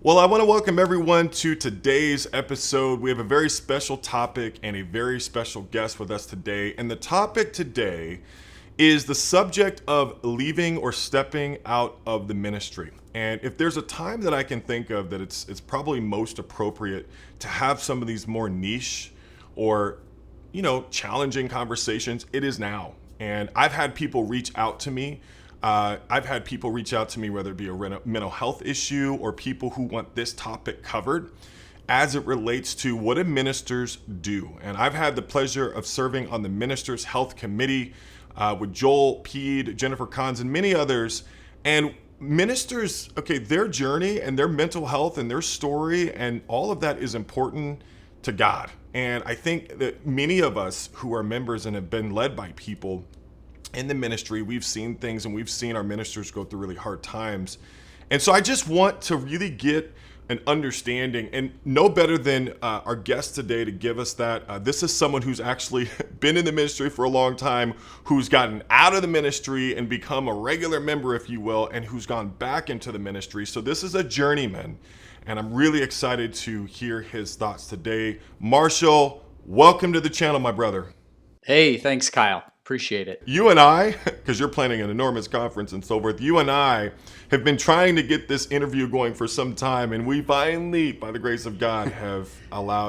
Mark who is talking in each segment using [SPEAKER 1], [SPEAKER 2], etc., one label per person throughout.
[SPEAKER 1] Well, I want to welcome everyone to today's episode. We have a very special topic and a very special guest with us today. And the topic today is the subject of leaving or stepping out of the ministry. And if there's a time that I can think of that it's probably most appropriate to have some of these more niche or, challenging conversations, it is now. And I've had people reach out to me. Whether it be a mental health issue or people who want this topic covered as it relates to what do ministers do. And I've had the pleasure of serving on the Ministers Health Committee with Joel, Mead, Jennifer Kahns, and many others. And ministers, their journey and their mental health and their story and all of that is important to God. And I think that many of us who are members and have been led by people in the ministry, we've seen things and we've seen our ministers go through really hard times. And so I just want to really get an understanding, and no better than our guest today to give us that. This is someone who's actually been in the ministry for a long time, who's gotten out of the ministry and become a regular member, if you will, and who's gone back into the ministry. So this is a journeyman, and I'm really excited to hear his thoughts today. Marshall, welcome to the channel, my brother.
[SPEAKER 2] Hey, thanks, Kyle. Appreciate it.
[SPEAKER 1] You and I, because you're planning an enormous conference and so forth, you and I have been trying to get this interview going for some time, and we finally, by the grace of God,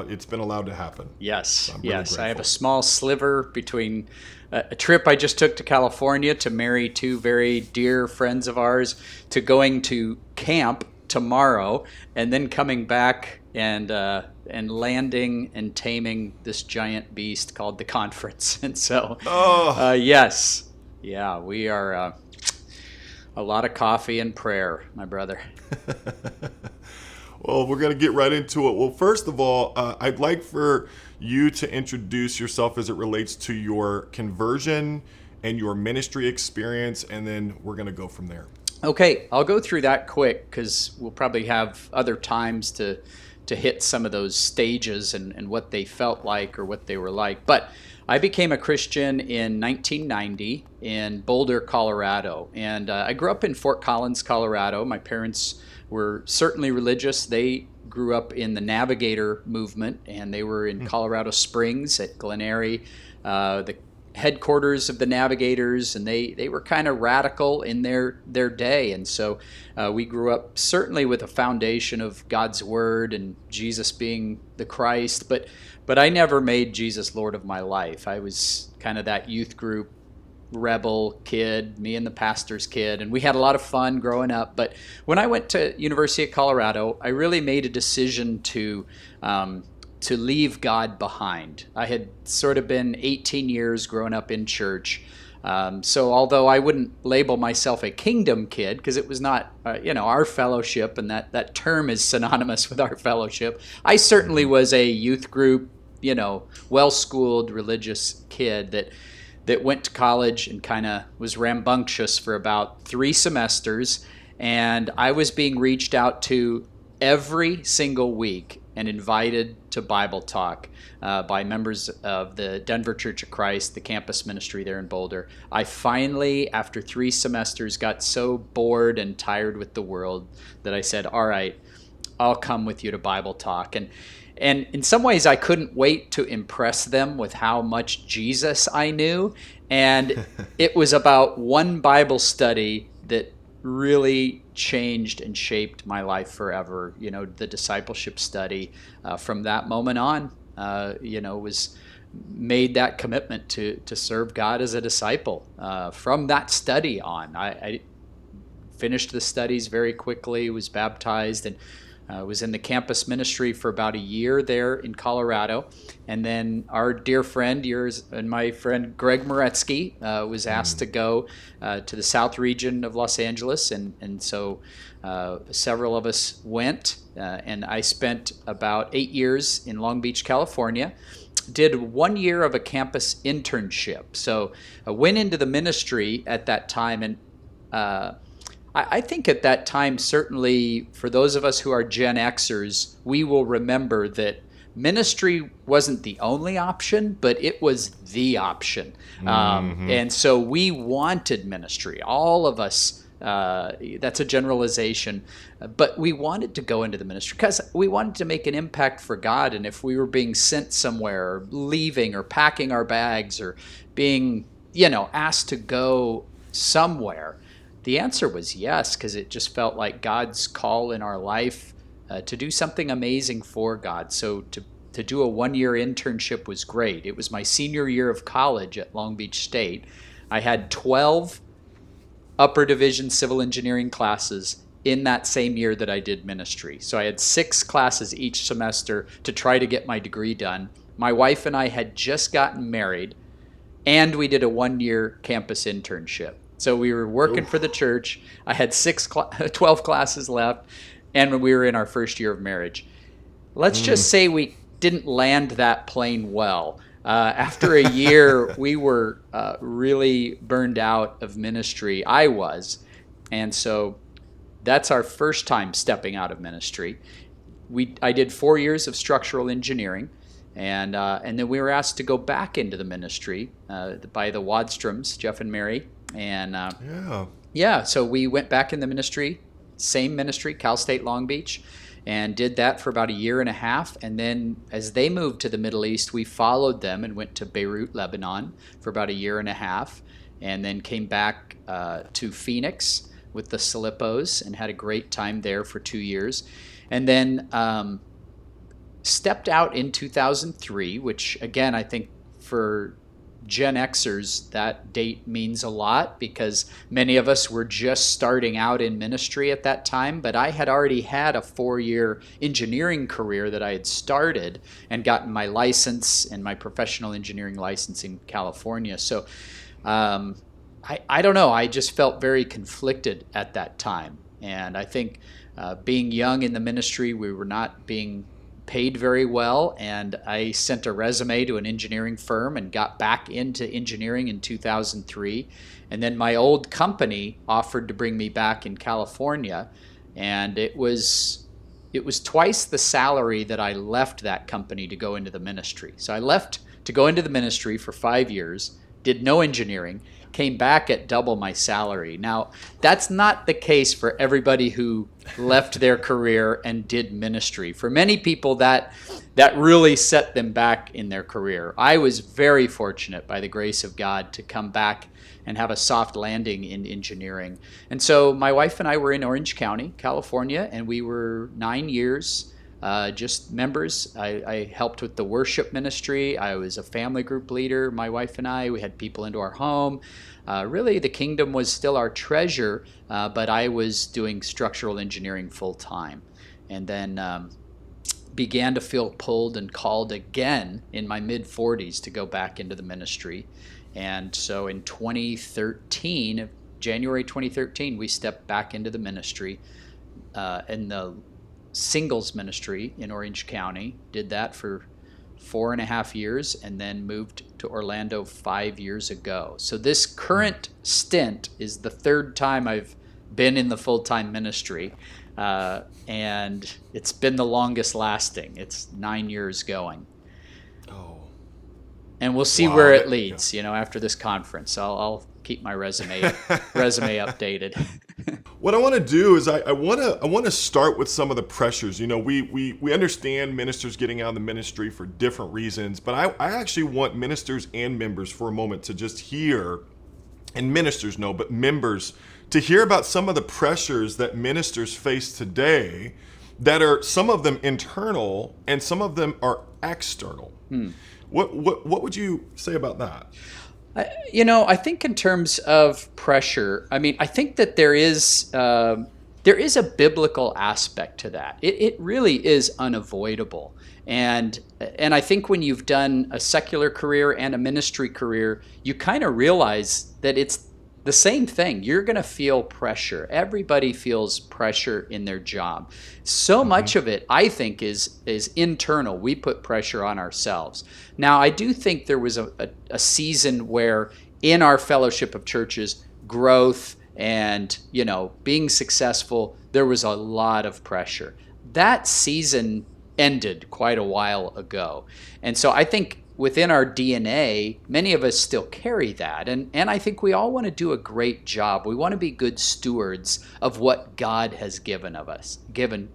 [SPEAKER 1] it's been allowed to happen.
[SPEAKER 2] Yes,
[SPEAKER 1] so really
[SPEAKER 2] yes.
[SPEAKER 1] grateful.
[SPEAKER 2] I have a small sliver between a trip I just took to California to marry two very dear friends of ours, to going to camp tomorrow, and then coming back and landing and taming this giant beast called the conference. And so, yes, yeah, we are a lot of coffee and prayer, my brother.
[SPEAKER 1] Well, we're going to get right into it. Well, first of all, I'd like for you to introduce yourself as it relates to your conversion and your ministry experience, and then we're going to go from there.
[SPEAKER 2] Okay, I'll go through that quick because we'll probably have other times to hit some of those stages and what they felt like or what they were like. But I became a Christian in 1990 in Boulder, Colorado. And I grew up in Fort Collins, Colorado. My parents were certainly religious. They grew up in the Navigator movement, and they were in Colorado Springs at Glen Eyrie, the headquarters of the Navigators, and they were kind of radical in their day. And so we grew up certainly with a foundation of God's word and Jesus being the Christ, but I never made Jesus Lord of my life. I was kind of that youth group rebel kid, me and the pastor's kid, and we had a lot of fun growing up. But when I went to University of Colorado, I really made a decision to leave God behind. I had sort of been 18 years growing up in church. So although I wouldn't label myself a kingdom kid, because it was not, our fellowship, and that term is synonymous with our fellowship, I certainly was a youth group, well-schooled religious kid that went to college and kind of was rambunctious for about 3 semesters. And I was being reached out to every single week and invited to Bible talk by members of the Denver Church of Christ, the campus ministry there in Boulder. I finally, after 3 semesters, got so bored and tired with the world that I said, all right, I'll come with you to Bible talk. And in some ways, I couldn't wait to impress them with how much Jesus I knew. And it was about one Bible study that really changed and shaped my life forever. The discipleship study from that moment on, was made that commitment to serve God as a disciple. From that study on, I finished the studies very quickly, was baptized, and was in the campus ministry for about a year there in Colorado. And then our dear friend, yours and my friend Greg Moretsky, was asked to go to the South region of Los Angeles. And so several of us went, and I spent about 8 years in Long Beach, California. Did 1 year of a campus internship. So I went into the ministry at that time, and I think at that time, certainly for those of us who are Gen Xers, we will remember that ministry wasn't the only option, but it was the option. And so we wanted ministry. All of us That's a generalization. But we wanted to go into the ministry because we wanted to make an impact for God. And if we were being sent somewhere, or leaving, or packing our bags, or being, asked to go somewhere, the answer was yes, because it just felt like God's call in our life to do something amazing for God. So to do a 1-year internship was great. It was my senior year of college at Long Beach State. I had 12 upper division civil engineering classes in that same year that I did ministry. So I had 6 classes each semester to try to get my degree done. My wife and I had just gotten married, and we did a 1-year campus internship. So we were working for the church. I had 12 classes left, and we were in our first year of marriage. Let's just say we didn't land that plane well. After a year, we were really burned out of ministry. I was. And so that's our first time stepping out of ministry. I did 4 years of structural engineering, and then we were asked to go back into the ministry by the Wadstroms, Jeff and Mary. And so we went back in the ministry, same ministry, Cal State Long Beach, and did that for about a year and a half. And then as they moved to the Middle East, we followed them and went to Beirut, Lebanon for about a year and a half, and then came back to Phoenix with the Silippos and had a great time there for 2 years. And then stepped out in 2003, which again, I think for Gen Xers, that date means a lot because many of us were just starting out in ministry at that time, but I had already had a 4-year engineering career that I had started and gotten my license and my professional engineering license in California. So I don't know, I just felt very conflicted at that time. And I think being young in the ministry, we were not being paid very well, and I sent a resume to an engineering firm and got back into engineering in 2003. And then my old company offered to bring me back in California, and it was twice the salary that I left that company to go into the ministry. So I left to go into the ministry for 5 years, did no engineering, came back at double my salary. Now, that's not the case for everybody who left their career and did ministry. For many people, that really set them back in their career. I was very fortunate by the grace of God to come back and have a soft landing in engineering. And so my wife and I were in Orange County, California, and we were 9 years just members. I helped with the worship ministry. I was a family group leader, my wife and I. We had people into our home. Really, the kingdom was still our treasure, but I was doing structural engineering full time. And then began to feel pulled and called again in my mid-40s to go back into the ministry. And so in 2013, January 2013, we stepped back into the ministry in the singles ministry in Orange County. Did that for 4.5 years and then moved to Orlando 5 years ago. So this current stint is the 3rd time I've been in the full-time ministry, and it's been the longest lasting. It's 9 years going.
[SPEAKER 1] Oh.
[SPEAKER 2] And we'll see where it leads, after this conference. I'll keep my resume updated.
[SPEAKER 1] What I want to do is I want to start with some of the pressures. We understand ministers getting out of the ministry for different reasons, but I actually want ministers and members for a moment to just hear, and ministers know, but members to hear about some of the pressures that ministers face today that are some of them internal and some of them are external. What would you say about that?
[SPEAKER 2] I think in terms of pressure, I think that there is a biblical aspect to that. It really is unavoidable. And I think when you've done a secular career and a ministry career, you kind of realize that it's the same thing. You're going to feel pressure. Everybody feels pressure in their job. So much of it, I think, is internal. We put pressure on ourselves. Now, I do think there was a season where in our fellowship of churches, growth and, being successful, there was a lot of pressure. That season ended quite a while ago. And so I think within our DNA, many of us still carry that. And I think we all want to do a great job. We want to be good stewards of what God has given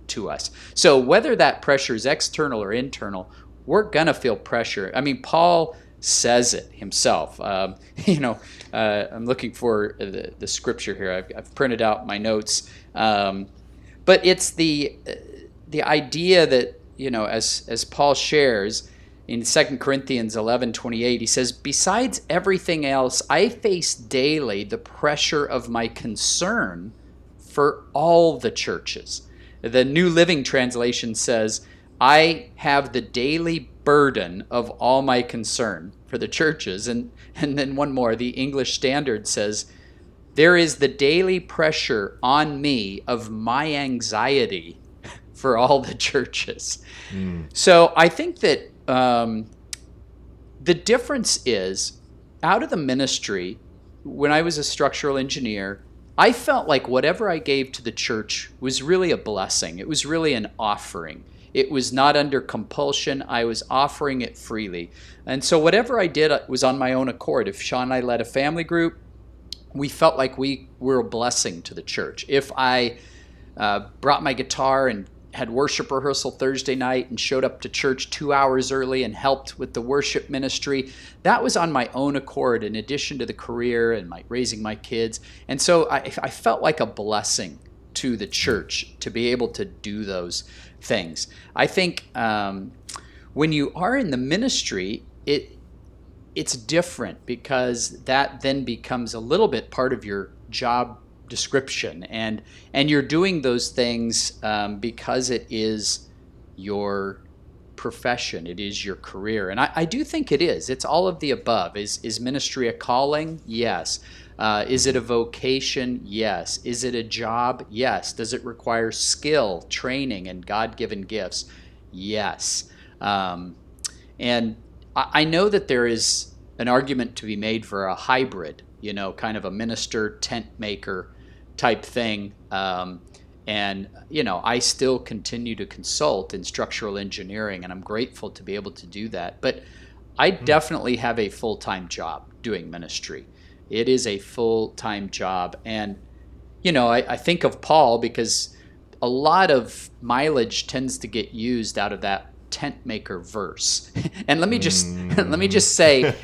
[SPEAKER 2] to us. So whether that pressure is external or internal, we're going to feel pressure. I mean, Paul says it himself. I'm looking for the scripture here. I've printed out my notes. But it's the idea that, as Paul shares, in 2 Corinthians 11:28, he says, "Besides everything else, I face daily the pressure of my concern for all the churches." The New Living Translation says, "I have the daily burden of all my concern for the churches." And then one more, the English Standard says, "There is the daily pressure on me of my anxiety for all the churches." So I think that the difference is, out of the ministry, when I was a structural engineer, I felt like whatever I gave to the church was really a blessing. It was really an offering. It was not under compulsion. I was offering it freely. And so whatever I did was on my own accord. If Sean and I led a family group, we felt like we were a blessing to the church. If I brought my guitar and had worship rehearsal Thursday night and showed up to church 2 hours early and helped with the worship ministry, that was on my own accord, in addition to the career and raising my kids. And so I felt like a blessing to the church to be able to do those things. I think when you are in the ministry, it's different, because that then becomes a little bit part of your job description, and you're doing those things because it is your profession, it is your career. And I do think it is. It's all of the above. Is ministry a calling? Yes. Is it a vocation? Yes. Is it a job? Yes. Does it require skill, training, and God-given gifts? Yes. And I know that there is an argument to be made for a hybrid, kind of a minister, tent maker type thing. I still continue to consult in structural engineering, and I'm grateful to be able to do that. But I definitely have a full-time job doing ministry. It is a full-time job. And, I think of Paul because a lot of mileage tends to get used out of that tent maker verse. And let me just say,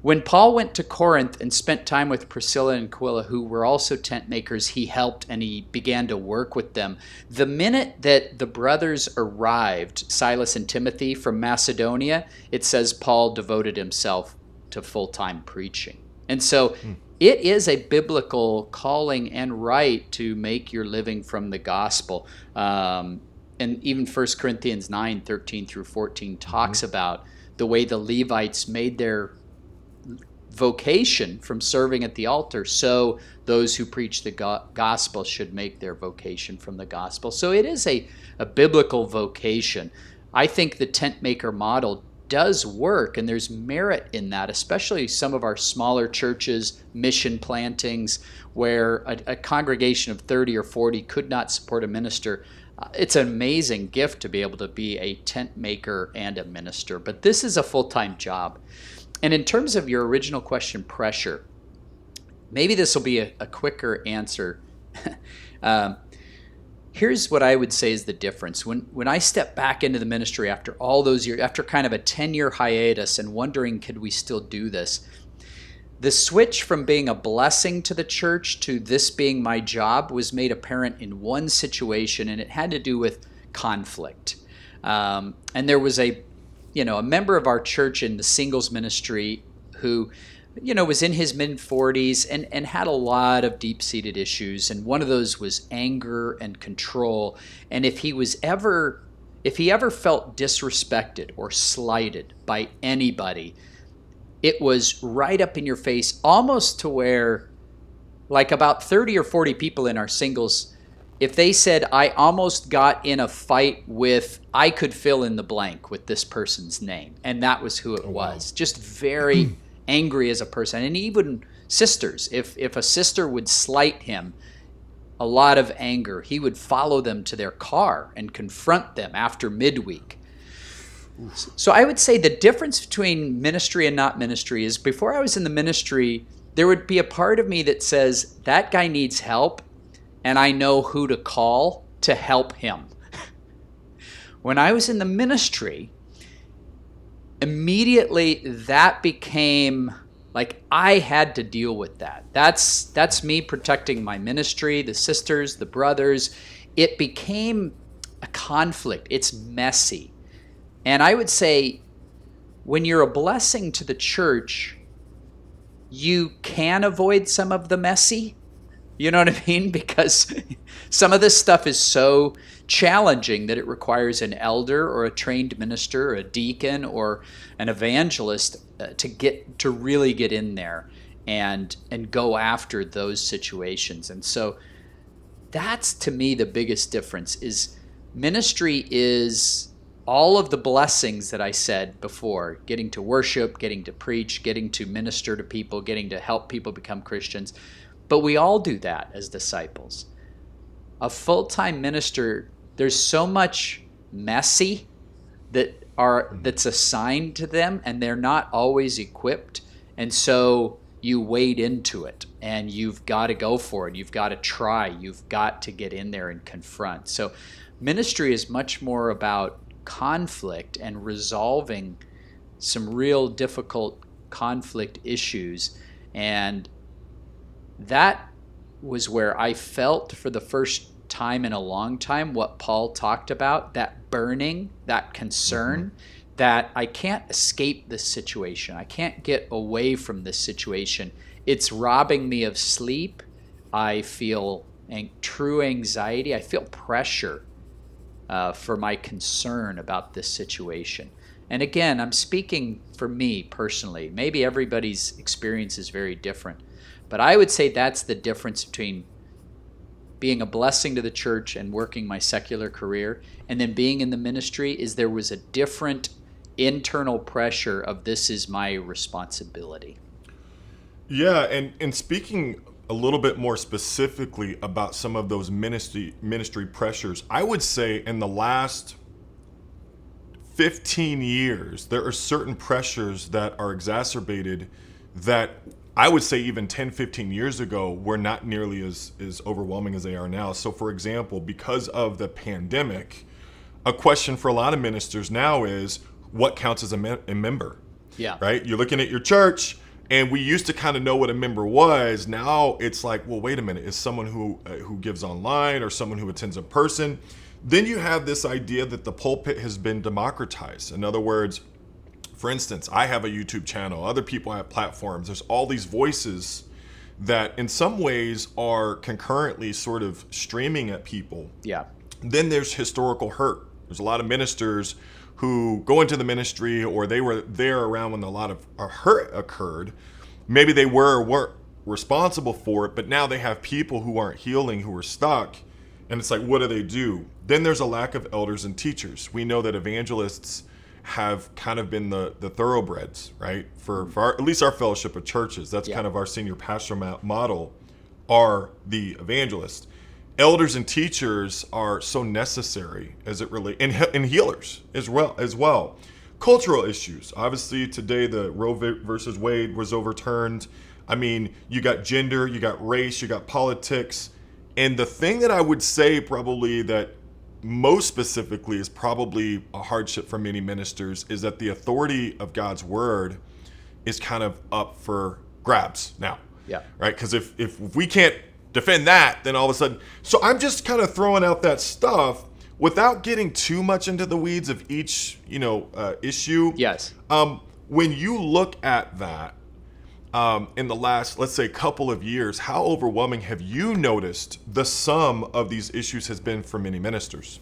[SPEAKER 2] when Paul went to Corinth and spent time with Priscilla and Aquila, who were also tent makers, he helped and he began to work with them. The minute that the brothers arrived, Silas and Timothy from Macedonia, it says Paul devoted himself to full-time preaching. And so it is a biblical calling and right to make your living from the gospel. And even 1 Corinthians 9:13 through 14 talks about the way the Levites made their vocation from serving at the altar, so those who preach the gospel should make their vocation from the gospel. So it is a biblical vocation. I think the tent maker model does work, and there's merit in that, especially some of our smaller churches, mission plantings, where a congregation of 30 or 40 could not support a minister. It's an amazing gift to be able to be a tent maker and a minister, but this is a full-time job. And in terms of your original question, pressure, maybe this will be a quicker answer. Here's what I would say is the difference. When I stepped back into the ministry after all those years, after kind of a 10-year hiatus and wondering, could we still do this? The switch from being a blessing to the church to this being my job was made apparent in one situation, and it had to do with conflict. And there was a member of our church in the singles ministry who, was in his mid-40s and had a lot of deep-seated issues. And one of those was anger and control. And if he ever felt disrespected or slighted by anybody, it was right up in your face, almost to where, like, about 30 or 40 people in our singles, if they said, I almost got in a fight with, I could fill in the blank with this person's name. And that was who it was. Just very angry as a person. And even sisters, if a sister would slight him, a lot of anger, he would follow them to their car and confront them after midweek. So I would say the difference between ministry and not ministry is before I was in the ministry, there would be a part of me that says, that guy needs help, and I know who to call to help him. When I was in the ministry, immediately that became like I had to deal with that. That's me protecting my ministry, the sisters, the brothers. It became a conflict. It's messy. And I would say when you're a blessing to the church, you can avoid some of the messy. You know what I mean? Because some of this stuff is so challenging that it requires an elder or a trained minister or a deacon or an evangelist to really get in there and go after those situations. And so that's, to me, the biggest difference is ministry is all of the blessings that I said before, getting to worship, getting to preach, getting to minister to people, getting to help people become Christians. But we all do that as disciples. A full-time minister, there's so much messy that's assigned to them, and they're not always equipped. And so you wade into it, and you've got to go for it. You've got to try. You've got to get in there and confront. So ministry is much more about conflict and resolving some real difficult conflict issues. And that was where I felt for the first time in a long time what Paul talked about, that burning, that concern, that I can't escape this situation. I can't get away from this situation. It's robbing me of sleep. I feel true anxiety. I feel pressure for my concern about this situation. And again, I'm speaking for me personally. Maybe everybody's experience is very different. But I would say that's the difference between being a blessing to the church and working my secular career, and then being in the ministry, is there was a different internal pressure of this is my responsibility.
[SPEAKER 1] Yeah, and speaking a little bit more specifically about some of those ministry pressures, I would say in the last 15 years, there are certain pressures that are exacerbated that I would say even 10, 15 years ago were not nearly as overwhelming as they are now. So for example, because of the pandemic, a question for a lot of ministers now is, what counts as a member?
[SPEAKER 2] Yeah.
[SPEAKER 1] Right? You're looking at your church, and we used to kind of know what a member was. Now it's like, well, wait a minute, is someone who gives online or someone who attends in person? Then you have this idea that the pulpit has been democratized. In other words, for instance, I have a YouTube channel, other people have platforms. There's all these voices that in some ways are concurrently sort of streaming at people.
[SPEAKER 2] Yeah.
[SPEAKER 1] Then there's historical hurt. There's a lot of ministers who go into the ministry, or they were there around when a lot of hurt occurred. Maybe they were or weren't responsible for it, but now they have people who aren't healing, who are stuck. And it's like, what do? Then there's a lack of elders and teachers. We know that evangelists have kind of been the thoroughbreds, right? For at least our fellowship of churches. That's kind of our senior pastor model, are the evangelists. Elders and teachers are so necessary as it relates, and healers as well. Cultural issues. Obviously, today the Roe versus Wade was overturned. I mean, you got gender, you got race, you got politics. And the thing that I would say probably that most specifically is probably a hardship for many ministers is that the authority of God's word is kind of up for grabs now.
[SPEAKER 2] Yeah.
[SPEAKER 1] Right? Because if we can't defend that, then all of a sudden. So I'm just kind of throwing out that stuff without getting too much into the weeds of each, issue.
[SPEAKER 2] Yes.
[SPEAKER 1] When you look at that in the last, let's say, couple of years, how overwhelming have you noticed the sum of these issues has been for many ministers?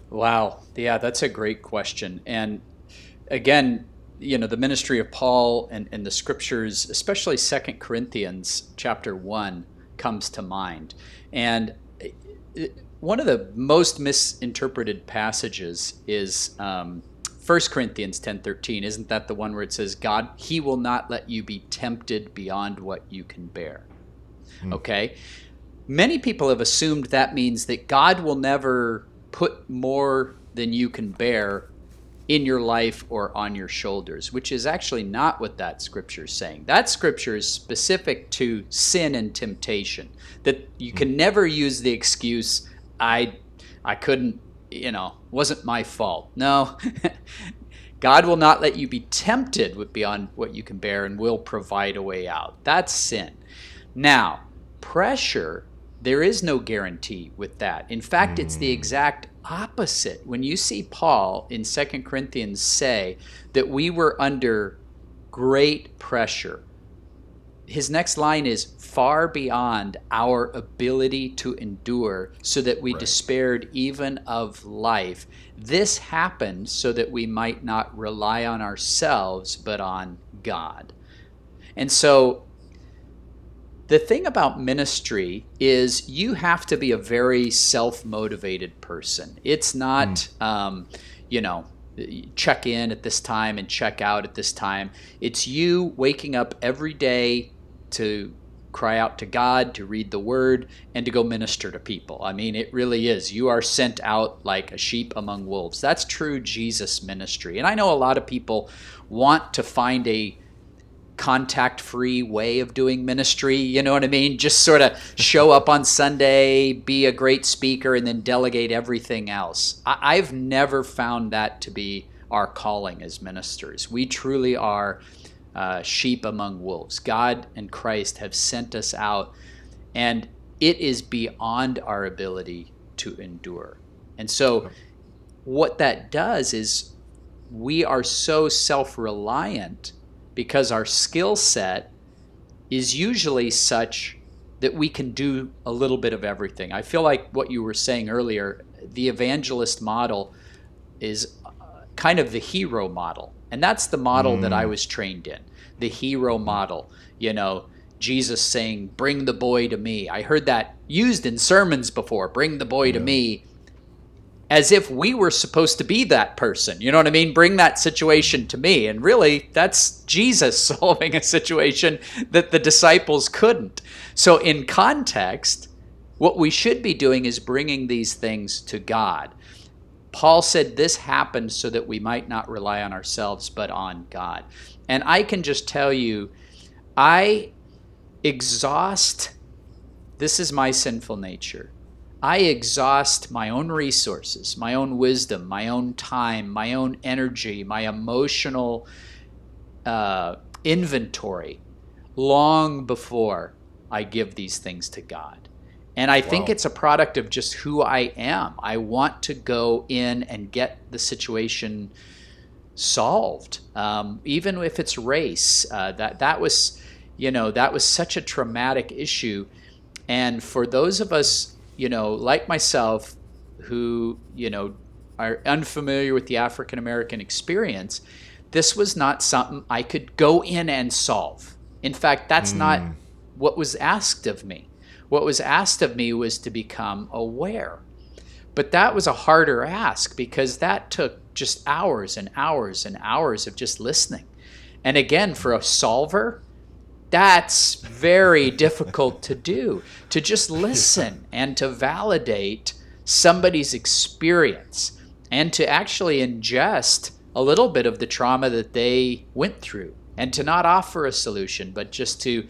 [SPEAKER 2] Wow. Yeah, that's a great question. And again, the ministry of Paul and the scriptures, especially 2 Corinthians chapter 1, comes to mind. And one of the most misinterpreted passages is 1 Corinthians 10:13. Isn't that the one where it says, God, he will not let you be tempted beyond what you can bear? Okay? Many people have assumed that means that God will never put more than you can bear in your life or on your shoulders, which is actually not what that scripture is saying. That scripture is specific to sin and temptation, that you can never use the excuse, I couldn't, wasn't my fault. No, God will not let you be tempted beyond what you can bear and will provide a way out. That's sin. Now, pressure, there is no guarantee with that. In fact, it's the exact opposite. When you see Paul in 2 Corinthians say that we were under great pressure, his next line is far beyond our ability to endure, so that we despaired even of life. This happened so that we might not rely on ourselves, but on God. And so the thing about ministry is you have to be a very self-motivated person. It's not, check in at this time and check out at this time. It's you waking up every day to cry out to God, to read the word, and to go minister to people. I mean, it really is. You are sent out like a sheep among wolves. That's true Jesus ministry. And I know a lot of people want to find a contact-free way of doing ministry, you know what I mean? Just sort of show up on Sunday, be a great speaker, and then delegate everything else. I've never found that to be our calling as ministers. We truly are sheep among wolves. God and Christ have sent us out, and it is beyond our ability to endure. And so what that does is we are so self-reliant because our skill set is usually such that we can do a little bit of everything. I feel like what you were saying earlier, the evangelist model is kind of the hero model. And that's the model that I was trained in, the hero model. Jesus saying, bring the boy to me. I heard that used in sermons before, bring the boy to me, as if we were supposed to be that person. You know what I mean? Bring that situation to me. And really, that's Jesus solving a situation that the disciples couldn't. So in context, what we should be doing is bringing these things to God. Paul said this happened so that we might not rely on ourselves, but on God. And I can just tell you, I exhaust, this is my sinful nature. I exhaust my own resources, my own wisdom, my own time, my own energy, my emotional inventory long before I give these things to God. And I think it's a product of just who I am. I want to go in and get the situation solved, even if it's race. That was such a traumatic issue. And for those of us, like myself, who, are unfamiliar with the African American experience, this was not something I could go in and solve. In fact, that's not what was asked of me. What was asked of me was to become aware. But that was a harder ask, because that took just hours and hours and hours of just listening. And again, for a solver, that's very difficult to do, to just listen and to validate somebody's experience and to actually ingest a little bit of the trauma that they went through, and to not offer a solution, but just to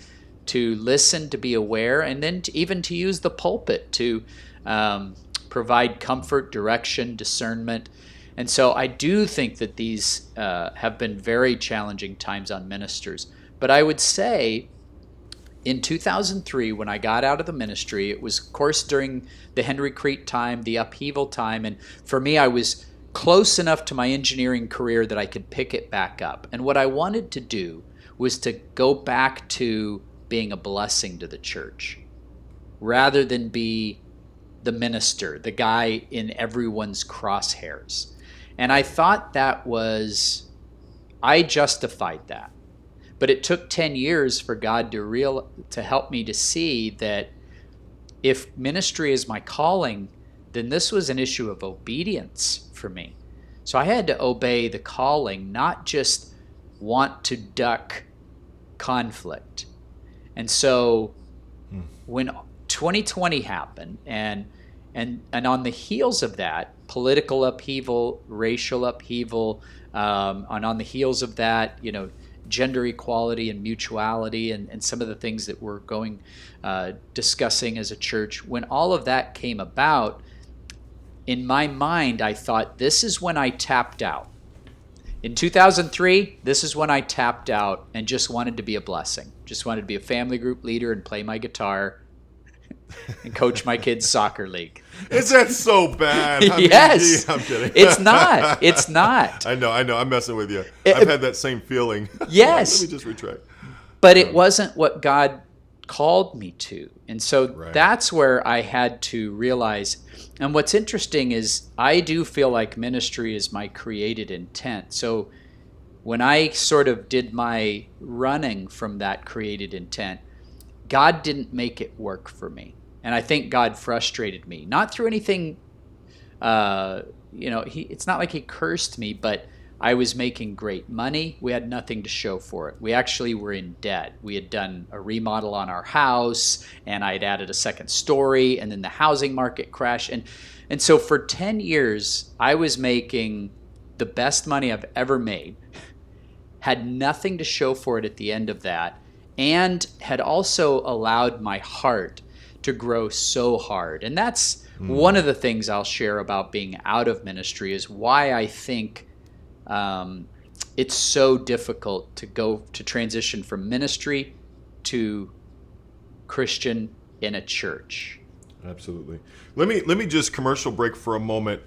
[SPEAKER 2] listen, to be aware, and then even to use the pulpit to provide comfort, direction, discernment. And so I do think that these have been very challenging times on ministers. But I would say in 2003, when I got out of the ministry, it was, of course, during the Henry Crete time, the upheaval time. And for me, I was close enough to my engineering career that I could pick it back up. And what I wanted to do was to go back to being a blessing to the church, rather than be the minister, the guy in everyone's crosshairs. And I thought I justified that. But it took 10 years for God to help me to see that if ministry is my calling, then this was an issue of obedience for me. So I had to obey the calling, not just want to duck conflict. And so when 2020 happened, and And on the heels of that, political upheaval, racial upheaval, and on the heels of that, gender equality and mutuality, and some of the things that we're discussing as a church, when all of that came about, in my mind, I thought, this is when I tapped out. In 2003, this is when I tapped out and just wanted to be a blessing. Just wanted to be a family group leader and play my guitar and coach my kids' soccer league.
[SPEAKER 1] Is that so bad?
[SPEAKER 2] Yes.
[SPEAKER 1] I'm kidding.
[SPEAKER 2] It's not. It's not.
[SPEAKER 1] I know. I'm messing with you. I've had that same feeling.
[SPEAKER 2] Yes.
[SPEAKER 1] Let me just retract.
[SPEAKER 2] But it wasn't what God called me to. And so
[SPEAKER 1] Right.
[SPEAKER 2] that's where I had to realize. And what's interesting is I do feel like ministry is my created intent. So when I sort of did my running from that created intent, God didn't make it work for me. And I think God frustrated me, not through anything, it's not like he cursed me, but I was making great money. We had nothing to show for it. We actually were in debt. We had done a remodel on our house, and I had added a second story, and then the housing market crashed. And so for 10 years, I was making the best money I've ever made, had nothing to show for it at the end of that, and had also allowed my heart to grow so hard. And that's one of the things I'll share about being out of ministry, is why I think it's so difficult to transition from ministry to Christian in a church.
[SPEAKER 1] Absolutely. Let me just commercial break for a moment.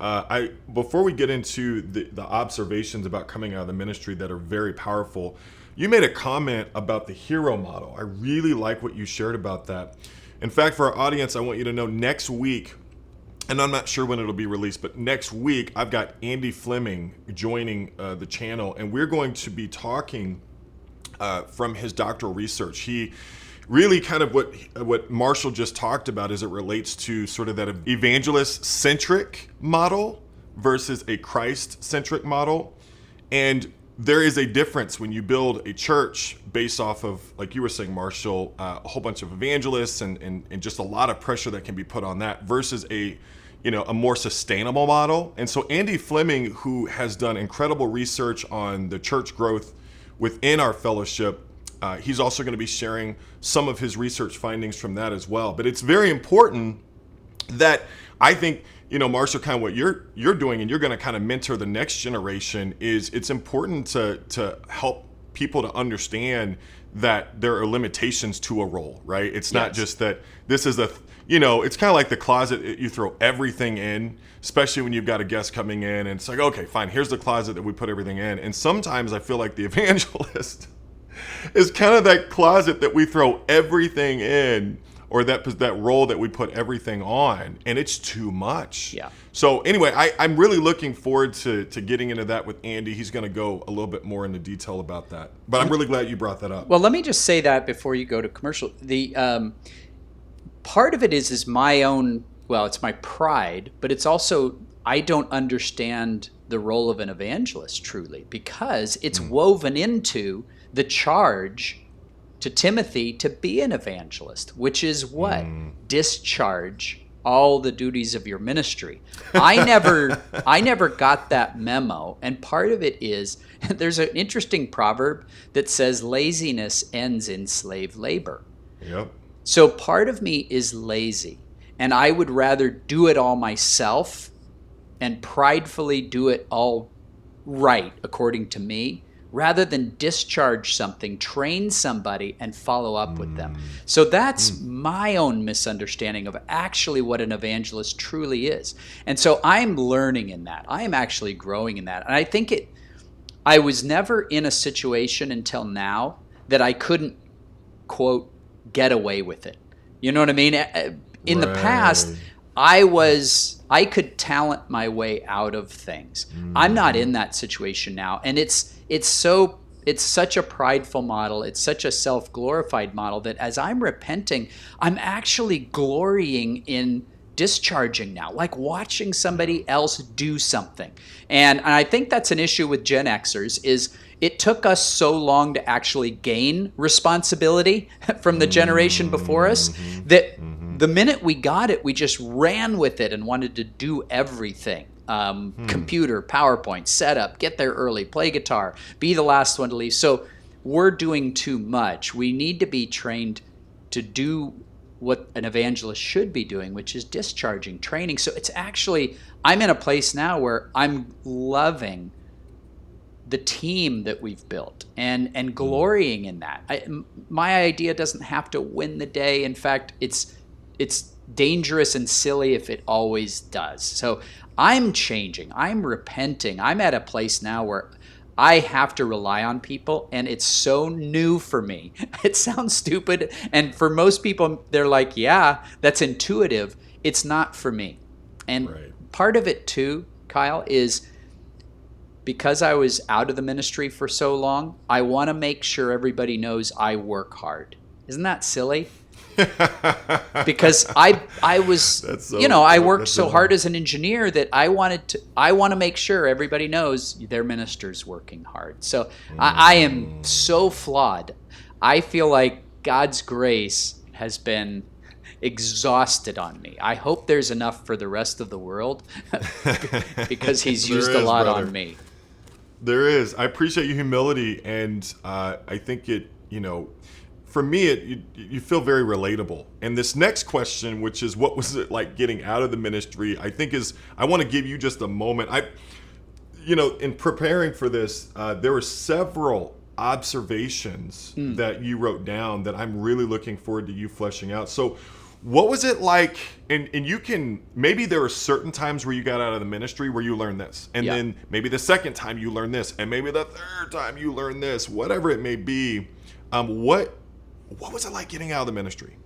[SPEAKER 1] Before we get into the observations about coming out of the ministry that are very powerful, you made a comment about the hero model. I really like what you shared about that. In fact, for our audience, I want you to know next week, and I'm not sure when it'll be released, but next week I've got Andy Fleming joining the channel, and we're going to be talking from his doctoral research. He really kind of what Marshall just talked about as it relates to sort of that evangelist-centric model versus a Christ-centric model. And there is a difference when you build a church based off of, like you were saying, Marshall, a whole bunch of evangelists and just a lot of pressure that can be put on that versus a more sustainable model. And so Andy Fleming, who has done incredible research on the church growth within our fellowship, he's also going to be sharing some of his research findings from that as well. But it's very important that I think, Marshall, kind of what you're doing, and you're going to kind of mentor the next generation, is it's important to help people to understand that there are limitations to a role, right? It's not just that this is it's kind of like the closet you throw everything in, especially when you've got a guest coming in, and it's like, okay, fine, here's the closet that we put everything in. And sometimes I feel like the evangelist is kind of that closet that we throw everything in, or that role that we put everything on, and it's too much.
[SPEAKER 2] Yeah.
[SPEAKER 1] So anyway, I'm really looking forward to getting into that with Andy. He's going to go a little bit more into detail about that. But I'm really glad you brought that up.
[SPEAKER 2] Well, let me just say that before you go to commercial. The part of it is my own, it's my pride, but it's also I don't understand the role of an evangelist truly, because it's woven into the charge to Timothy to be an evangelist, which is what? Discharge all the duties of your ministry. I never got that memo. And part of it is, there's an interesting proverb that says laziness ends in slave labor.
[SPEAKER 1] Yep.
[SPEAKER 2] So part of me is lazy, and I would rather do it all myself and pridefully do it all right according to me, rather than discharge something, train somebody, and follow up with them. So that's my own misunderstanding of actually what an evangelist truly is. And so I'm learning in that. I am actually growing in that. And I think I was never in a situation until now that I couldn't, quote, get away with it. You know what I mean? In the past, I could talent my way out of things. I'm not in that situation now. And it's such a prideful model. It's such a self-glorified model that as I'm repenting, I'm actually glorying in discharging now, like watching somebody else do something. And I think that's an issue with Gen Xers is it took us so long to actually gain responsibility from the generation before us that The minute we got it, we just ran with it and wanted to do everything. Computer, PowerPoint, setup, get there early, play guitar, be the last one to leave. So we're doing too much. We need to be trained to do what an evangelist should be doing, which is discharging, training. So it's actually, I'm in a place now where I'm loving the team that we've built and glorying in that. My idea doesn't have to win the day. In fact, it's dangerous and silly if it always does. So I'm changing. I'm repenting. I'm at a place now where I have to rely on people, and it's so new for me. It sounds stupid, and for most people, they're like, yeah, that's intuitive. It's not for me. And part of it too, Kyle, is because I was out of the ministry for so long, I want to make sure everybody knows I work hard. Isn't that silly? Because I was, so, I worked so hard as an engineer that I want to make sure everybody knows their minister's working hard. So I am so flawed. I feel like God's grace has been exhausted on me. I hope there's enough for the rest of the world because he's used a lot on me.
[SPEAKER 1] There is. I appreciate your humility, and I think it, for me, you feel very relatable. And this next question, which is what was it like getting out of the ministry, I think I want to give you just a moment. In preparing for this, there were several observations that you wrote down that I'm really looking forward to you fleshing out. So what was it like? And you can, maybe there were certain times where you got out of the ministry where you learned this. And then maybe the second time you learned this. And maybe the third time you learned this, whatever it may be. What was it like getting out of the ministry?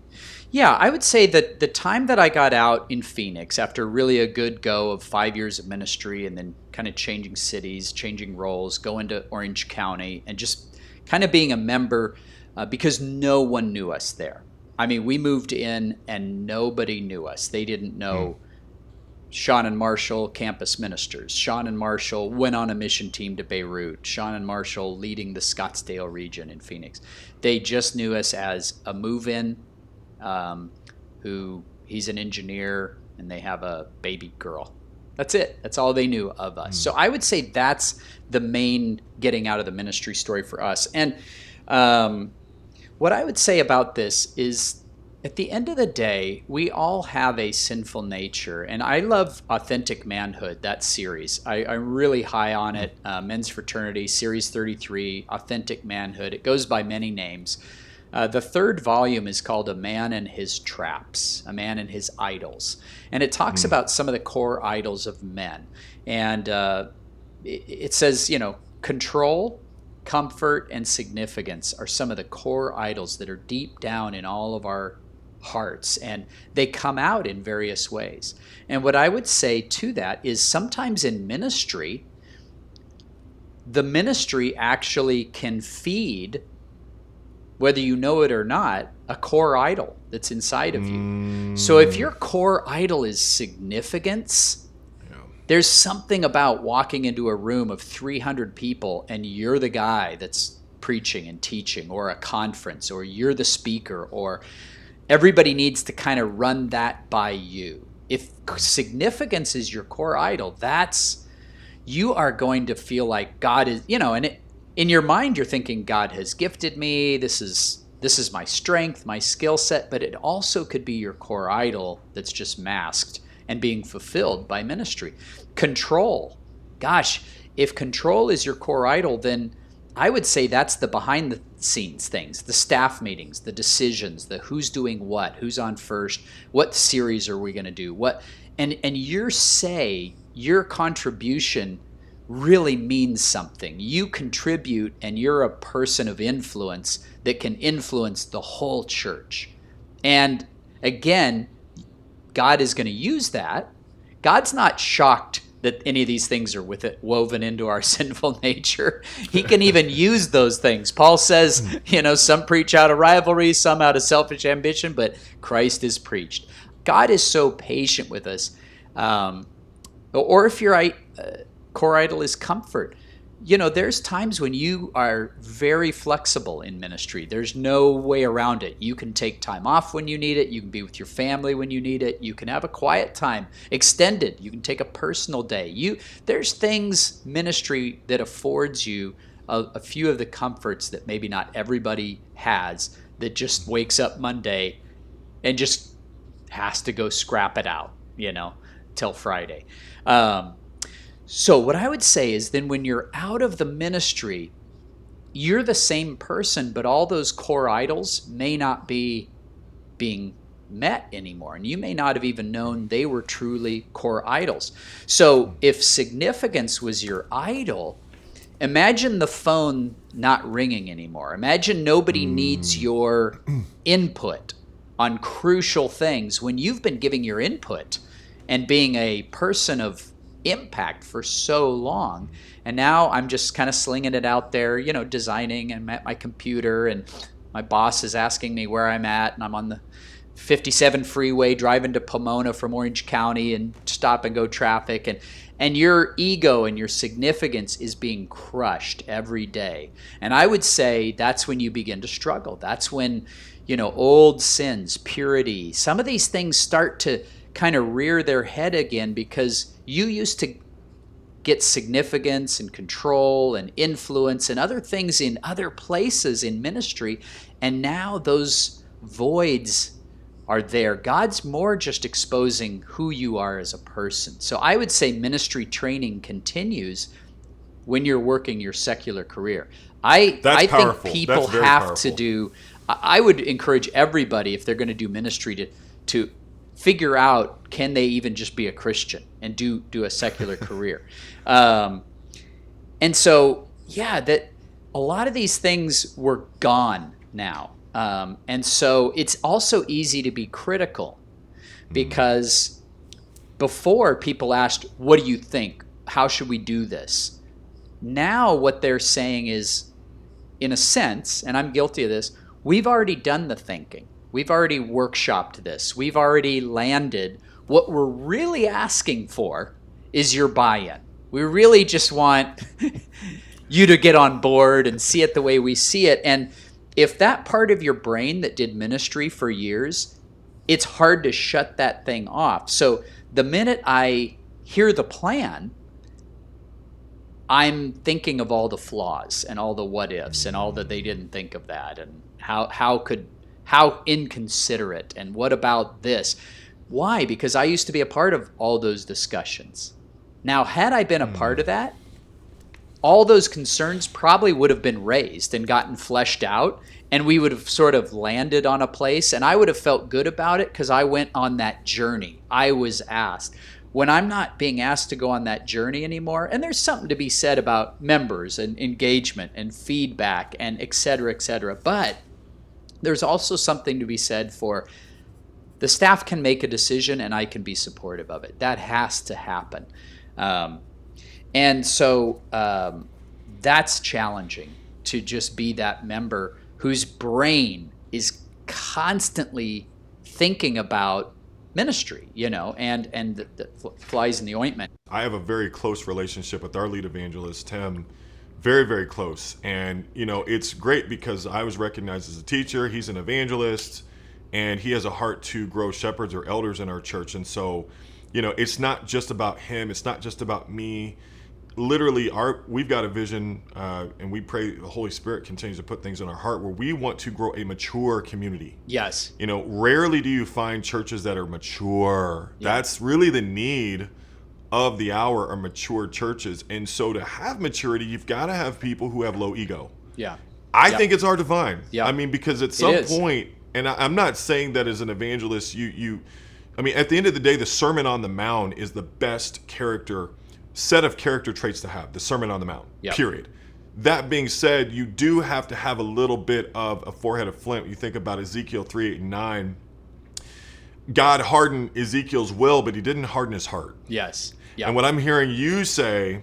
[SPEAKER 2] Yeah, I would say that the time that I got out in Phoenix after really a good go of 5 years of ministry and then kind of changing cities, changing roles, going to Orange County and just kind of being a member because no one knew us there. I mean, we moved in and nobody knew us. They didn't know Sean and Marshall, campus ministers. Sean and Marshall went on a mission team to Beirut. Sean and Marshall leading the Scottsdale region in Phoenix. They just knew us as a move-in who he's an engineer and they have a baby girl. That's it. That's all they knew of us. So I would say that's the main getting out of the ministry story for us. And what I would say about this is at the end of the day, we all have a sinful nature. And I love Authentic Manhood, that series. I'm really high on it. Men's Fraternity, Series 33, Authentic Manhood. It goes by many names. The third volume is called A Man and His Traps, A Man and His Idols. And it talks about some of the core idols of men. And it says, control, comfort, and significance are some of the core idols that are deep down in all of our hearts, and they come out in various ways. And what I would say to that is sometimes in ministry, the ministry actually can feed, whether you know it or not, a core idol that's inside of you. So if your core idol is significance, there's something about walking into a room of 300 people and you're the guy that's preaching and teaching, or a conference, or you're the speaker, or everybody needs to kind of run that by you. If significance is your core idol, you are going to feel like God is, and in your mind you're thinking God has gifted me, this is my strength, my skill set, but it also could be your core idol that's just masked and being fulfilled by ministry. Control. Gosh, if control is your core idol, then I would say that's the behind the scenes things, the staff meetings, the decisions, the who's doing what, who's on first, what series are we going to do, and your contribution really means something. You contribute and you're a person of influence that can influence the whole church. And again, God is going to use that. God's not shocked that any of these things are woven into our sinful nature. He can even use those things. Paul says, some preach out of rivalry, some out of selfish ambition, but Christ is preached. God is so patient with us. Or if your core idol is comfort, there's times when you are very flexible in ministry. There's no way around it. You can take time off when you need it. You can be with your family when you need it. You can have a quiet time, extended. You can take a personal day. There's things, ministry, that affords you a few of the comforts that maybe not everybody has, that just wakes up Monday and just has to go scrap it out, till Friday. So what I would say is, then when you're out of the ministry, you're the same person, but all those core idols may not be being met anymore. And you may not have even known they were truly core idols. So if significance was your idol, imagine the phone not ringing anymore. Imagine nobody needs your input on crucial things when you've been giving your input and being a person of impact for so long. And now I'm just kind of slinging it out there, designing, and I'm at my computer, and my boss is asking me where I'm at, and I'm on the 57 freeway driving to Pomona from Orange County and stop and go traffic, and your ego and your significance is being crushed every day. And I would say that's when you begin to struggle. That's when, old sins, purity, some of these things start to kind of rear their head again, because you used to get significance and control and influence and other things in other places in ministry, and now those voids are there. God's more just exposing who you are as a person. So I would say ministry training continues when you're working your secular career. I think people have to do, I would encourage everybody, if they're going to do ministry, to figure out, can they even just be a Christian and do a secular career? And so, that a lot of these things were gone now. And so it's also easy to be critical, because before, people asked, what do you think? How should we do this? Now what they're saying is, in a sense, and I'm guilty of this, we've already done the thinking. We've already workshopped this. We've already landed. What we're really asking for is your buy-in. We really just want you to get on board and see it the way we see it. And if that part of your brain that did ministry for years, it's hard to shut that thing off. So the minute I hear the plan, I'm thinking of all the flaws and all the what ifs and all that they didn't think of that, and how inconsiderate, and what about this? Why? Because I used to be a part of all those discussions. Now, had I been a part of that, all those concerns probably would have been raised and gotten fleshed out, and we would have sort of landed on a place, and I would have felt good about it because I went on that journey. I was asked. When I'm not being asked to go on that journey anymore, and there's something to be said about members and engagement and feedback and et cetera, but there's also something to be said for the staff can make a decision and I can be supportive of it. That has to happen. And so that's challenging, to just be that member whose brain is constantly thinking about ministry, and the flies in the ointment.
[SPEAKER 1] I have a very close relationship with our lead evangelist, Tim. Very, very close. And, it's great because I was recognized as a teacher. He's an evangelist, and he has a heart to grow shepherds or elders in our church. And so, it's not just about him. It's not just about me. Literally, we've got a vision, and we pray the Holy Spirit continues to put things in our heart where we want to grow a mature community.
[SPEAKER 2] Yes.
[SPEAKER 1] Rarely do you find churches that are mature. Yeah. That's really the need of the hour, are mature churches. And so to have maturity, you've got to have people who have low ego.
[SPEAKER 2] Yeah.
[SPEAKER 1] I think it's hard to find.
[SPEAKER 2] Yeah.
[SPEAKER 1] I mean, because at some point, and I'm not saying that as an evangelist, at the end of the day, the Sermon on the Mount is the best set of character traits to have, the Sermon on the Mount, period. That being said, you do have to have a little bit of a forehead of flint. You think about Ezekiel 3, 8, and 9. God hardened Ezekiel's will, but he didn't harden his heart.
[SPEAKER 2] Yes. Yep.
[SPEAKER 1] And what I'm hearing you say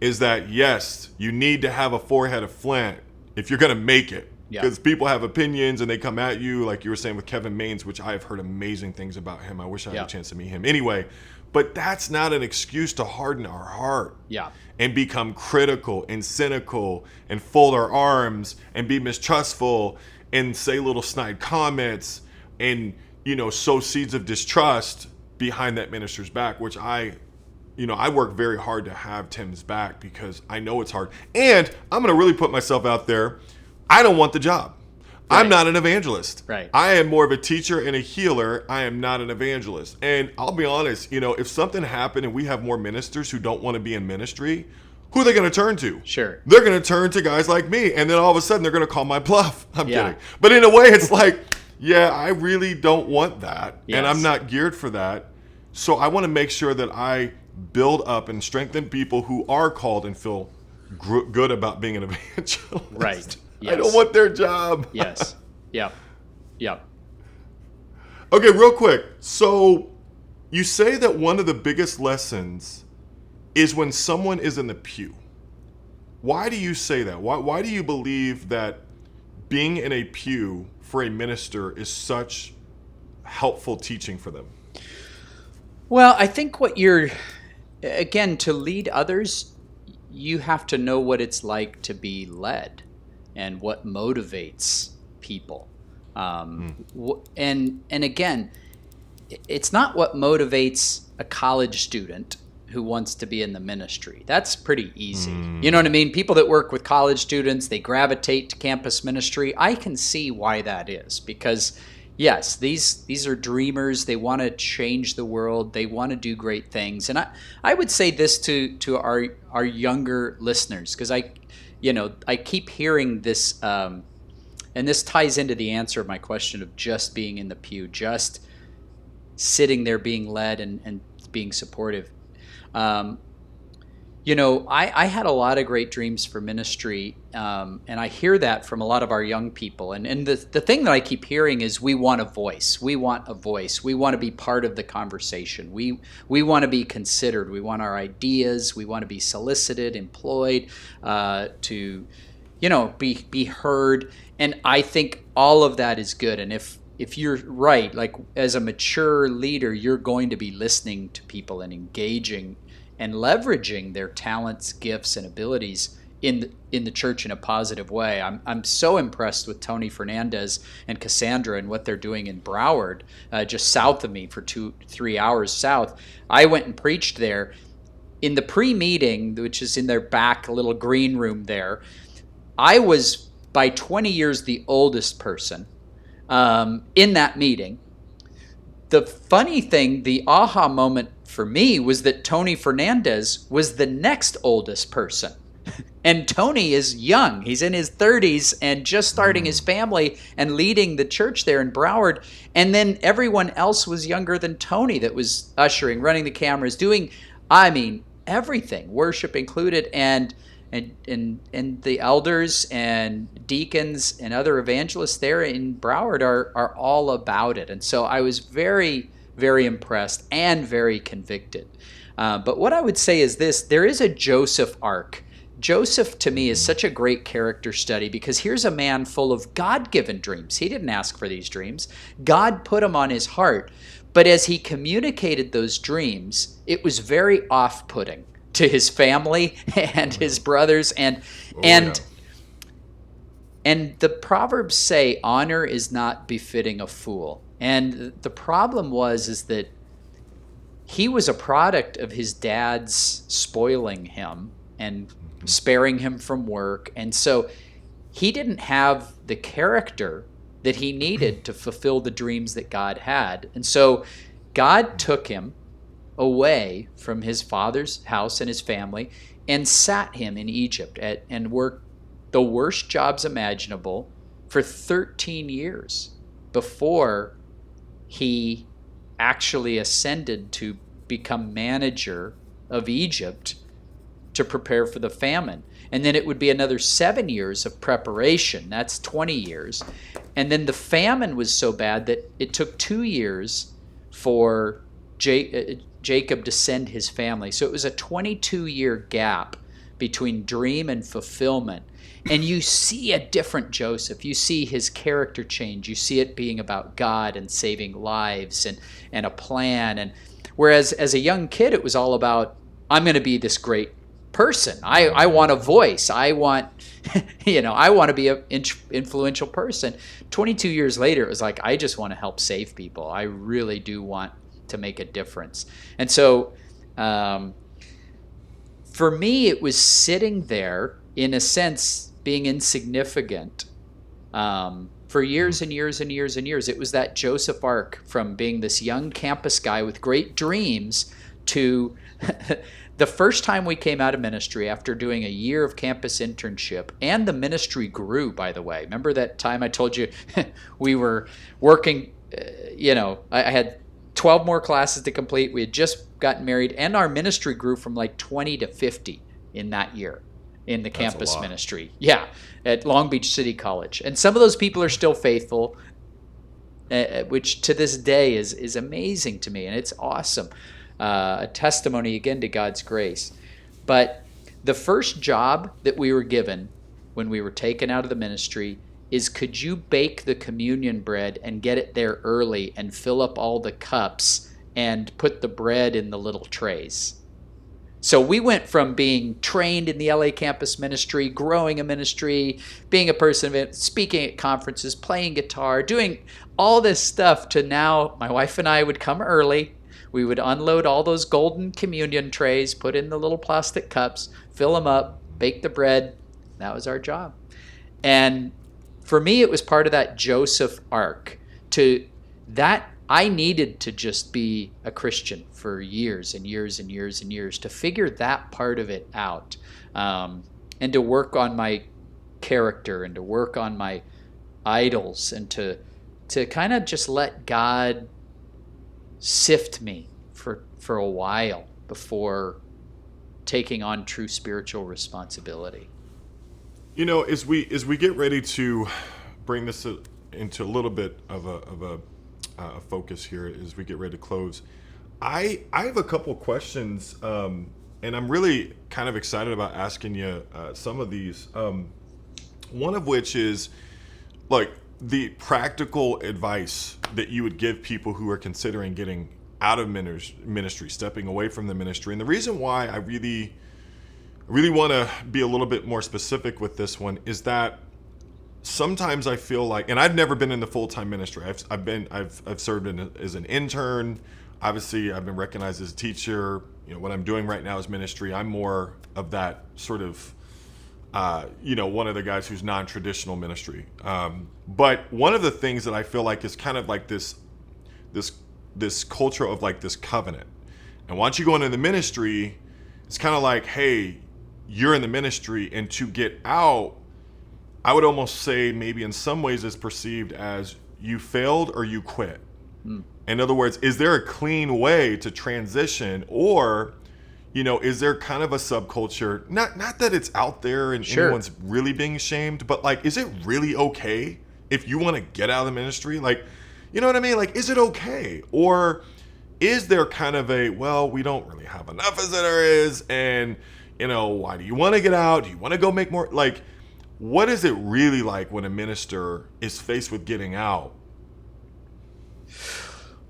[SPEAKER 1] is that, yes, you need to have a forehead of flint if you're going to make it. Because people have opinions and they come at you, like you were saying with Kevin Maines, which I have heard amazing things about him. I wish I had a chance to meet him. Anyway, But that's not an excuse to harden our heart.
[SPEAKER 2] Yeah.
[SPEAKER 1] And become critical and cynical and fold our arms and be mistrustful and say little snide comments and, sow seeds of distrust behind that minister's back, which I work very hard to have Tim's back because I know it's hard. And I'm going to really put myself out there. I don't want the job. Right. I'm not an evangelist.
[SPEAKER 2] Right.
[SPEAKER 1] I am more of a teacher and a healer. I am not an evangelist. And I'll be honest, if something happened and we have more ministers who don't want to be in ministry, who are they going to turn to?
[SPEAKER 2] Sure.
[SPEAKER 1] They're going to turn to guys like me. And then all of a sudden they're going to call my bluff. I'm
[SPEAKER 2] Yeah.
[SPEAKER 1] kidding. But in a way, it's like, yeah, I really don't want that.
[SPEAKER 2] Yes.
[SPEAKER 1] And I'm not geared for that. So I want to make sure that I build up and strengthen people who are called and feel good about being an evangelist.
[SPEAKER 2] Right. Yes.
[SPEAKER 1] I don't want their job.
[SPEAKER 2] Yes. Yep. Yep.
[SPEAKER 1] Okay, real quick. So you say that one of the biggest lessons is when someone is in the pew. Why do you say that? Why do you believe that being in a pew for a minister is such helpful teaching for them?
[SPEAKER 2] Well, I think again, to lead others, you have to know what it's like to be led and what motivates people. And again, it's not what motivates a college student who wants to be in the ministry. That's pretty easy. You know what I mean? People that work with college students, they gravitate to campus ministry. I can see why that is because yes, these are dreamers. They want to change the world. They want to do great things. And I would say this to our younger listeners because I keep hearing this, and this ties into the answer of my question of just being in the pew, just sitting there being led and being supportive. I had a lot of great dreams for ministry, and I hear that from a lot of our young people. And the thing that I keep hearing is we want a voice. We want a voice. We want to be part of the conversation. We want to be considered. We want our ideas. We want to be solicited, employed, to be heard. And I think all of that is good. And if you're right, like as a mature leader, you're going to be listening to people and engaging and leveraging their talents, gifts, and abilities in the church in a positive way. I'm so impressed with Tony Fernandez and Cassandra and what they're doing in Broward, just south of me for 2-3 hours south. I went and preached there. In the pre-meeting, which is in their back little green room there, I was by 20 years the oldest person in that meeting. The funny thing, the aha moment for me was that Tony Fernandez was the next oldest person. And Tony is young. He's in his 30s and just starting his family and leading the church there in Broward. And then everyone else was younger than Tony that was ushering, running the cameras, doing, everything, worship included. And the elders and deacons and other evangelists there in Broward are all about it. And so I was very, very impressed and very convicted. But what I would say is this: there is a Joseph arc. Joseph, to me, is such a great character study because here's a man full of God-given dreams. He didn't ask for these dreams. God put them on his heart. But as he communicated those dreams, it was very off-putting to his family and his brothers. And the Proverbs say honor is not befitting a fool. And the problem is that he was a product of his dad's spoiling him and sparing him from work. And so he didn't have the character that he needed to fulfill the dreams that God had. And so God took him away from his father's house and his family and sat him in Egypt and worked the worst jobs imaginable for 13 years before he actually ascended to become manager of Egypt to prepare for the famine. And then it would be another 7 years of preparation. That's 20 years. And then the famine was so bad that it took 2 years for Jacob to send his family. So it was a 22-year gap between dream and fulfillment. And you see a different Joseph. You see his character change. You see it being about God and saving lives and a plan. And Whereas as a young kid, it was all about, I'm going to be this great person. I want a voice. I want, I want to be an influential person. 22 years later, it was like, I just want to help save people. I really do want to make a difference. And so for me, it was sitting there, in a sense, being insignificant for years and years and years and years. It was that Joseph arc from being this young campus guy with great dreams to the first time we came out of ministry after doing a year of campus internship, and the ministry grew, by the way. Remember that time I told you we were working, I had 12 more classes to complete. We had just gotten married, and our ministry grew from like 20 to 50 in that year in the campus ministry. Yeah, at Long Beach City College. And some of those people are still faithful, which to this day is amazing to me, and it's awesome. A testimony, again, to God's grace. But the first job that we were given when we were taken out of the ministry is, could you bake the communion bread and get it there early and fill up all the cups and put the bread in the little trays? So we went from being trained in the LA campus ministry, growing a ministry, being a person, speaking at conferences, playing guitar, doing all this stuff, to now my wife and I would come early. We would unload all those golden communion trays, put in the little plastic cups, fill them up, bake the bread. That was our job. And for me, it was part of that Joseph arc. I needed to just be a Christian for years and years and years and years to figure that part of it out, and to work on my character and to work on my idols, and to kind of just let God sift me for a while before taking on true spiritual responsibility.
[SPEAKER 1] As we get ready to bring this into a little bit of a focus here, as we get ready to close, I have a couple questions, and I'm really kind of excited about asking you some of these. One of which is, like, the practical advice that you would give people who are considering getting out of ministry, stepping away from the ministry. And the reason why I really want to be a little bit more specific with this one is that sometimes I feel like, and I've never been in the full-time ministry. I've served as an intern. Obviously, I've been recognized as a teacher. What I'm doing right now is ministry. I'm more of that sort of, one of the guys who's non-traditional ministry. But one of the things that I feel like is kind of like this culture of like this covenant. And once you go into the ministry, it's kind of like, hey, you're in the ministry, and to get out, I would almost say maybe in some ways it's perceived as you failed or you quit. In other words, is there a clean way to transition, or, is there kind of a subculture? Not that it's out there and
[SPEAKER 2] Sure,
[SPEAKER 1] anyone's really being shamed, but like, is it really okay if you want to get out of the ministry? Like, you know what I mean? Like, is it okay? Or is there kind of a, well, we don't really have enough as there is, and, why do you want to get out? Do you want to go make more? Like, what is it really like when a minister is faced with getting out?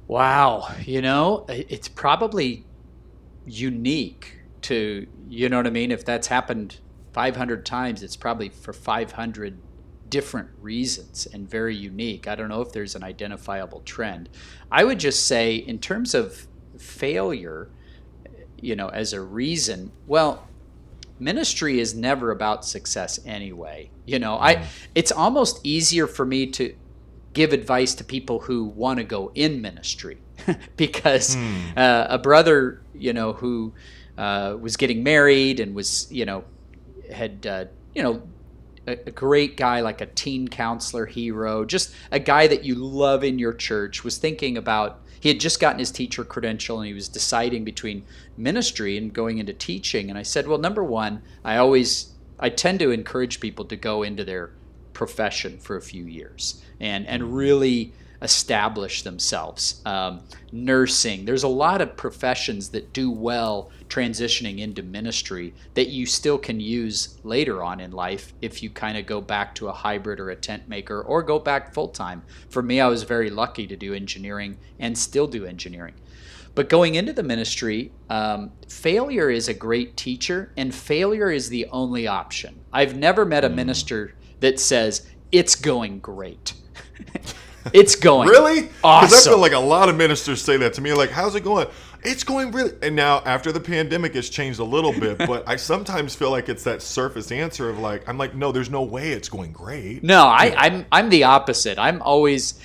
[SPEAKER 2] Wow. It's probably unique to, if that's happened 500 times, it's probably for 500 different reasons and very unique. I don't know if there's an identifiable trend. I would just say, in terms of failure, as a reason, well, ministry is never about success anyway. It's almost easier for me to give advice to people who want to go in ministry because a brother, who was getting married and was, had, a great guy, like a teen counselor hero, just a guy that you love in your church, was thinking about, he had just gotten his teacher credential and he was deciding between ministry and going into teaching. And I said, well, number one, I tend to encourage people to go into their profession for a few years and really establish themselves. Nursing, there's a lot of professions that do well transitioning into ministry that you still can use later on in life if you kind of go back to a hybrid or a tent maker, or go back full time. For me, I was very lucky to do engineering and still do engineering. But going into the ministry, failure is a great teacher, and failure is the only option. I've never met a minister that says, it's going great. It's going
[SPEAKER 1] Really?
[SPEAKER 2] awesome.
[SPEAKER 1] Because I feel like a lot of ministers say that to me. Like, how's it going? It's going really. And now after the pandemic, it's changed a little bit. But I sometimes feel like it's that surface answer of like, I'm like, no, there's no way it's going great.
[SPEAKER 2] No, I'm the opposite. I'm always.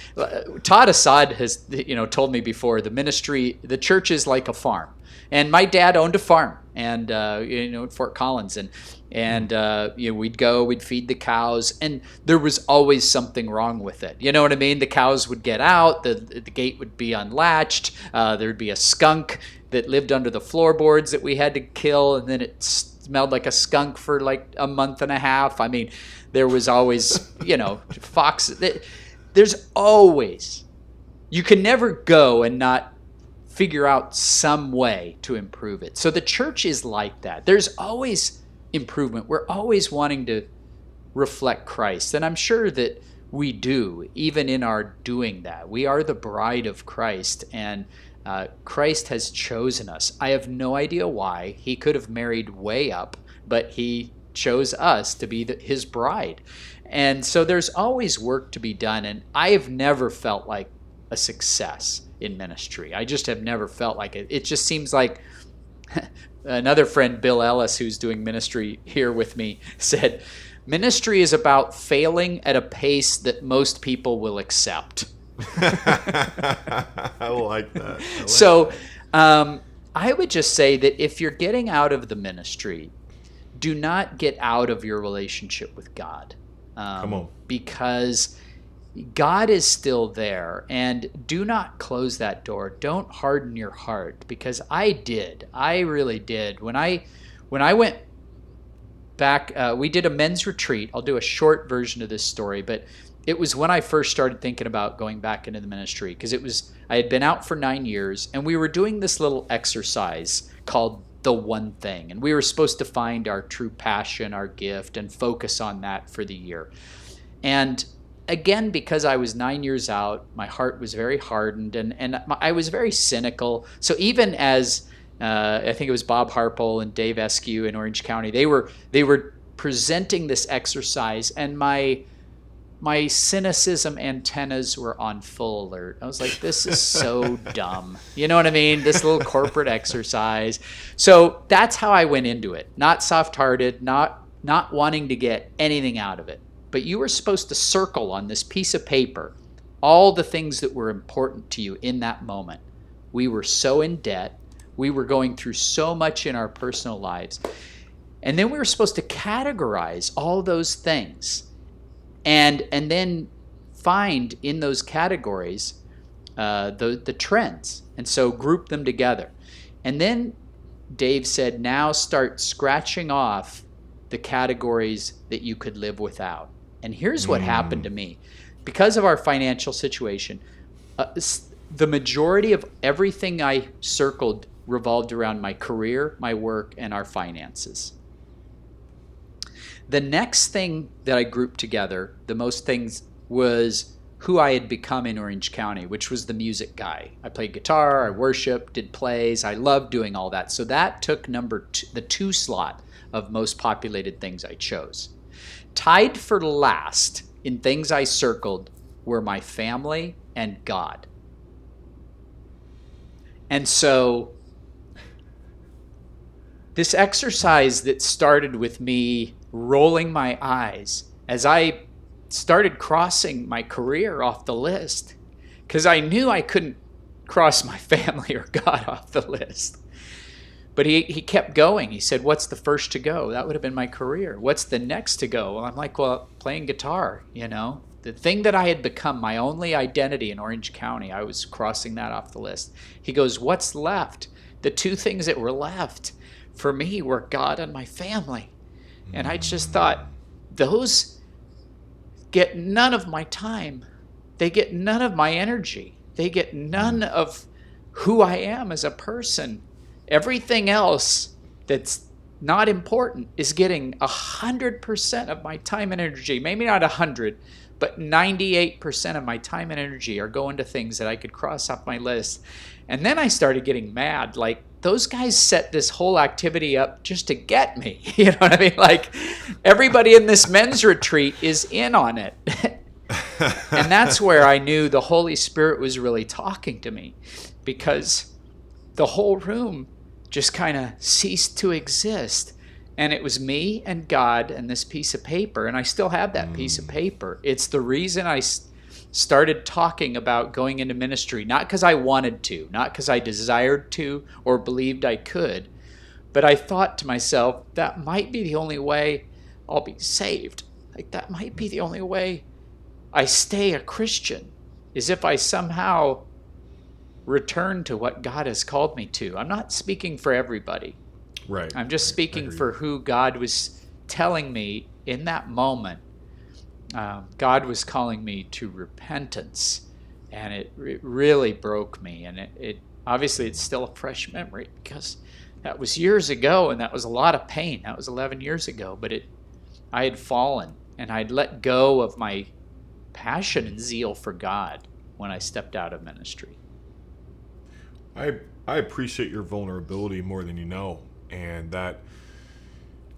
[SPEAKER 2] Todd Assad has told me before, the church is like a farm, and my dad owned a farm, and at Fort Collins, and we'd feed the cows, and there was always something wrong with it. You know what I mean? The cows would get out, the gate would be unlatched, there'd be a skunk that lived under the floorboards that we had to kill, and then it smelled like a skunk for like a month and a half. I mean, there was always, foxes. There's always, you can never go and not figure out some way to improve it. So the church is like that. There's always improvement. We're always wanting to reflect Christ. And I'm sure that we do, even in our doing that. We are the bride of Christ, and Christ has chosen us. I have no idea why. He could have married way up, but he chose us to be his bride. And so there's always work to be done. And I have never felt like a success in ministry. I just have never felt like it. It just seems like another friend, Bill Ellis, who's doing ministry here with me, said, ministry is about failing at a pace that most people will accept.
[SPEAKER 1] I like that.
[SPEAKER 2] I would just say that if you're getting out of the ministry, do not get out of your relationship with God.
[SPEAKER 1] Come on.
[SPEAKER 2] Because God is still there, and do not close that door. Don't harden your heart, because I did. I really did. When I went back, we did a men's retreat. I'll do a short version of this story, but it was when I first started thinking about going back into the ministry, because I had been out for 9 years, and we were doing this little exercise called the one thing, and we were supposed to find our true passion, our gift, and focus on that for the year. And again, because I was 9 years out, my heart was very hardened, and I was very cynical. So even as I think it was Bob Harpole and Dave Eskew in Orange County, they were presenting this exercise, and my cynicism antennas were on full alert. I was like, this is so dumb. You know what I mean? This little corporate exercise. So that's how I went into it. Not soft-hearted, not wanting to get anything out of it. But you were supposed to circle on this piece of paper all the things that were important to you in that moment. We were so in debt. We were going through so much in our personal lives. And then we were supposed to categorize all those things and then find in those categories the trends. And so group them together. And then Dave said, now start scratching off the categories that you could live without. And here's what happened to me. Because of our financial situation, the majority of everything I circled revolved around my career, my work, and our finances. The next thing that I grouped together, the most things, was who I had become in Orange County, which was the music guy. I played guitar, I worshiped, did plays, I loved doing all that. So that took the 2 slot of most populated things I chose. Tied for last in things I circled were my family and God. And so this exercise that started with me rolling my eyes as I started crossing my career off the list, because I knew I couldn't cross my family or God off the list. But he kept going. He said, what's the first to go? That would have been my career. What's the next to go? Well, I'm like, well, playing guitar, The thing that I had become, my only identity in Orange County, I was crossing that off the list. He goes, what's left? The 2 things that were left for me were God and my family. And I just thought, those get none of my time. They get none of my energy. They get none of who I am as a person. Everything else that's not important is getting 100% of my time and energy. Maybe not 100, but 98% of my time and energy are going to things that I could cross off my list. And then I started getting mad. Like, those guys set this whole activity up just to get me. You know what I mean? Like, everybody in this men's retreat is in on it. And that's where I knew the Holy Spirit was really talking to me, because the whole room just kind of ceased to exist. And it was me and God and this piece of paper. And I still have that piece of paper. It's the reason I started talking about going into ministry, not because I wanted to, not because I desired to or believed I could, but I thought to myself, that might be the only way I'll be saved. Like, that might be the only way I stay a Christian, is if I somehow return to what God has called me to. I'm not speaking for everybody.
[SPEAKER 1] Right.
[SPEAKER 2] I'm just speaking for who God was telling me in that moment. God was calling me to repentance, and it really broke me. And it obviously, it's still a fresh memory, because that was years ago, and that was a lot of pain. That was 11 years ago, but I had fallen, and I'd let go of my passion and zeal for God when I stepped out of ministry.
[SPEAKER 1] I appreciate your vulnerability more than you know, and that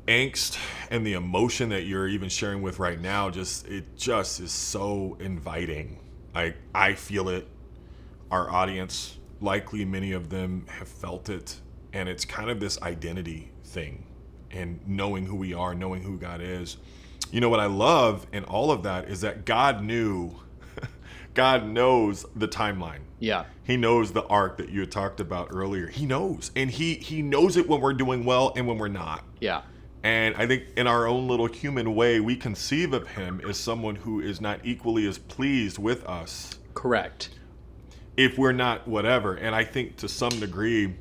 [SPEAKER 1] angst and the emotion that you're even sharing with right now, it just is so inviting. I feel it. Our audience, likely many of them have felt it, and it's kind of this identity thing, and knowing who we are, knowing who God is. You know what I love in all of that is that God knows the timeline.
[SPEAKER 2] Yeah.
[SPEAKER 1] He knows the arc that you had talked about earlier. He knows. And he knows it when we're doing well and when we're not.
[SPEAKER 2] Yeah.
[SPEAKER 1] And I think in our own little human way, we conceive of him as someone who is not equally as pleased with us.
[SPEAKER 2] Correct.
[SPEAKER 1] If we're not whatever. And I think to some degree,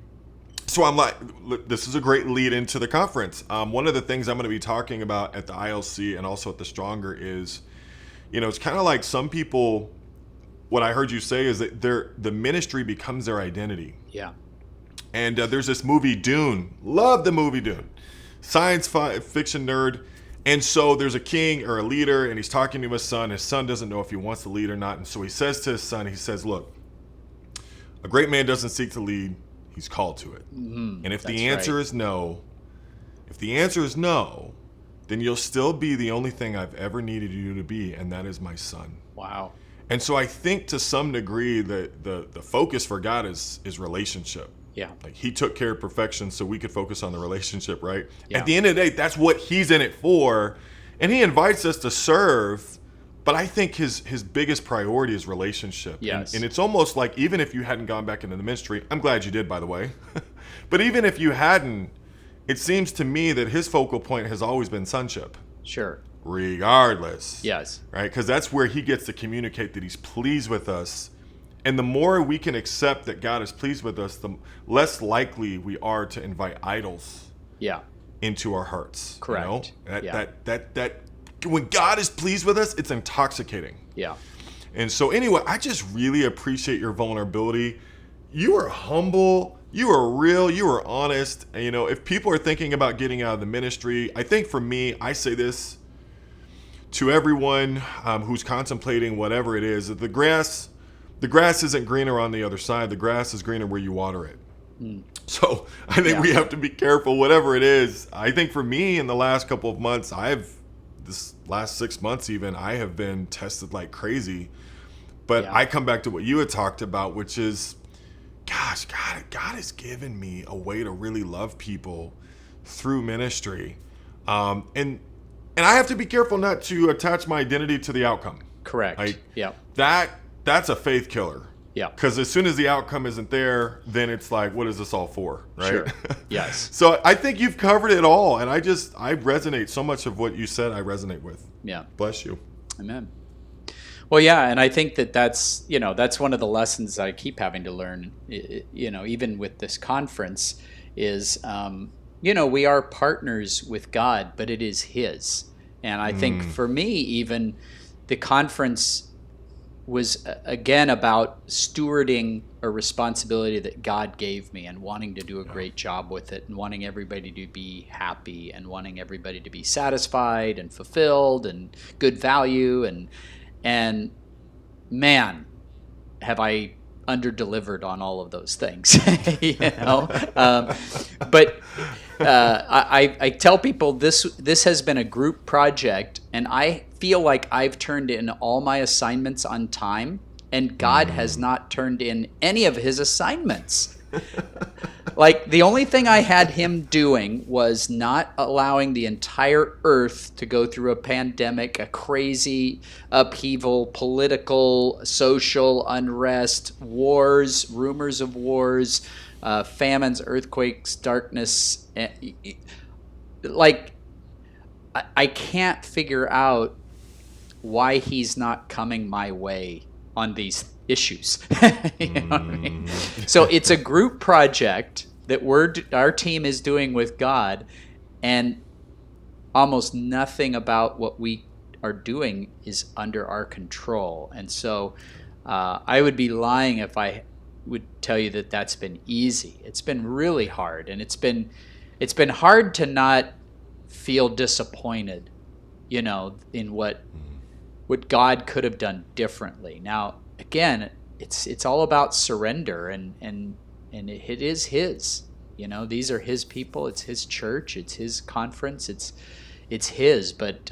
[SPEAKER 1] so I'm like, this is a great lead into the conference. One of the things I'm going to be talking about at the ILC and also at the Stronger is, it's kind of like some people, what I heard you say is that the ministry becomes their identity.
[SPEAKER 2] Yeah.
[SPEAKER 1] And there's this movie, Dune. Love the movie Dune. Science fiction nerd. And so there's a king or a leader, and he's talking to his son. His son doesn't know if he wants to lead or not. And so he says to his son, look, a great man doesn't seek to lead, he's called to it. Mm-hmm. And if the answer is no, then you'll still be the only thing I've ever needed you to be, and that is my son.
[SPEAKER 2] Wow.
[SPEAKER 1] And so I think to some degree that the focus for God is relationship.
[SPEAKER 2] Yeah.
[SPEAKER 1] Like, he took care of perfection so we could focus on the relationship, right?
[SPEAKER 2] Yeah.
[SPEAKER 1] At the end of the day, that's what he's in it for. And he invites us to serve, but I think his biggest priority is relationship.
[SPEAKER 2] Yes.
[SPEAKER 1] And it's almost like, even if you hadn't gone back into the ministry, I'm glad you did, by the way. But even if you hadn't, it seems to me that his focal point has always been sonship.
[SPEAKER 2] Sure.
[SPEAKER 1] Regardless.
[SPEAKER 2] Yes.
[SPEAKER 1] Right? Because that's where he gets to communicate that he's pleased with us. And the more we can accept that God is pleased with us, the less likely we are to invite idols into our hearts.
[SPEAKER 2] Correct.
[SPEAKER 1] That when God is pleased with us, it's intoxicating.
[SPEAKER 2] Yeah.
[SPEAKER 1] And so anyway, I just really appreciate your vulnerability. You are humble. You are real. You are honest. And, if people are thinking about getting out of the ministry, I think for me, I say this to everyone who's contemplating whatever it is, that the grass isn't greener on the other side. The grass is greener where you water it. Mm. So I think we have to be careful, whatever it is. I think for me, in the last couple of months, this last 6 months even, I have been tested like crazy. But I come back to what you had talked about, which is, gosh, God has given me a way to really love people through ministry. And I have to be careful not to attach my identity to the outcome.
[SPEAKER 2] Correct.
[SPEAKER 1] That's a faith killer.
[SPEAKER 2] Yeah.
[SPEAKER 1] Because as soon as the outcome isn't there, then it's like, what is this all for? Right?
[SPEAKER 2] Sure. Yes.
[SPEAKER 1] So I think you've covered it all. And I resonate so much of what you said, I resonate with.
[SPEAKER 2] Yeah.
[SPEAKER 1] Bless you.
[SPEAKER 2] Amen. Well, yeah. And I think that's one of the lessons I keep having to learn, even with this conference is, we are partners with God, but it is his. And I think for me, even the conference was again about stewarding a responsibility that God gave me and wanting to do a great job with it and wanting everybody to be happy and wanting everybody to be satisfied and fulfilled and good value and man, have I under-delivered on all of those things, But I tell people this has been a group project, and I feel like I've turned in all my assignments on time, and God has not turned in any of his assignments. Like, the only thing I had him doing was not allowing the entire earth to go through a pandemic, a crazy upheaval, political, social unrest, wars, rumors of wars, famines, earthquakes, darkness. Like, I can't figure out why he's not coming my way on these issues. You know what I mean? So it's a group project that our team is doing with God, and almost nothing about what we are doing is under our control. And so I would be lying if I would tell you that that's been easy. It's been really hard, and it's been hard to not feel disappointed, in what God could have done differently. Now, again, it's all about surrender, and it is his. These are his people. It's his church. It's his conference. It's his. But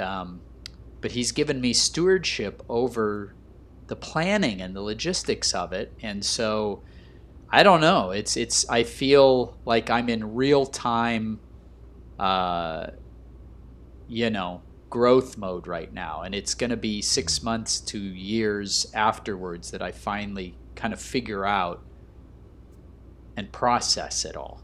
[SPEAKER 2] he's given me stewardship over the planning and the logistics of it. And so I don't know. I feel like I'm in real time, growth mode right now, and it's going to be 6 months to years afterwards that I finally kind of figure out and process it all.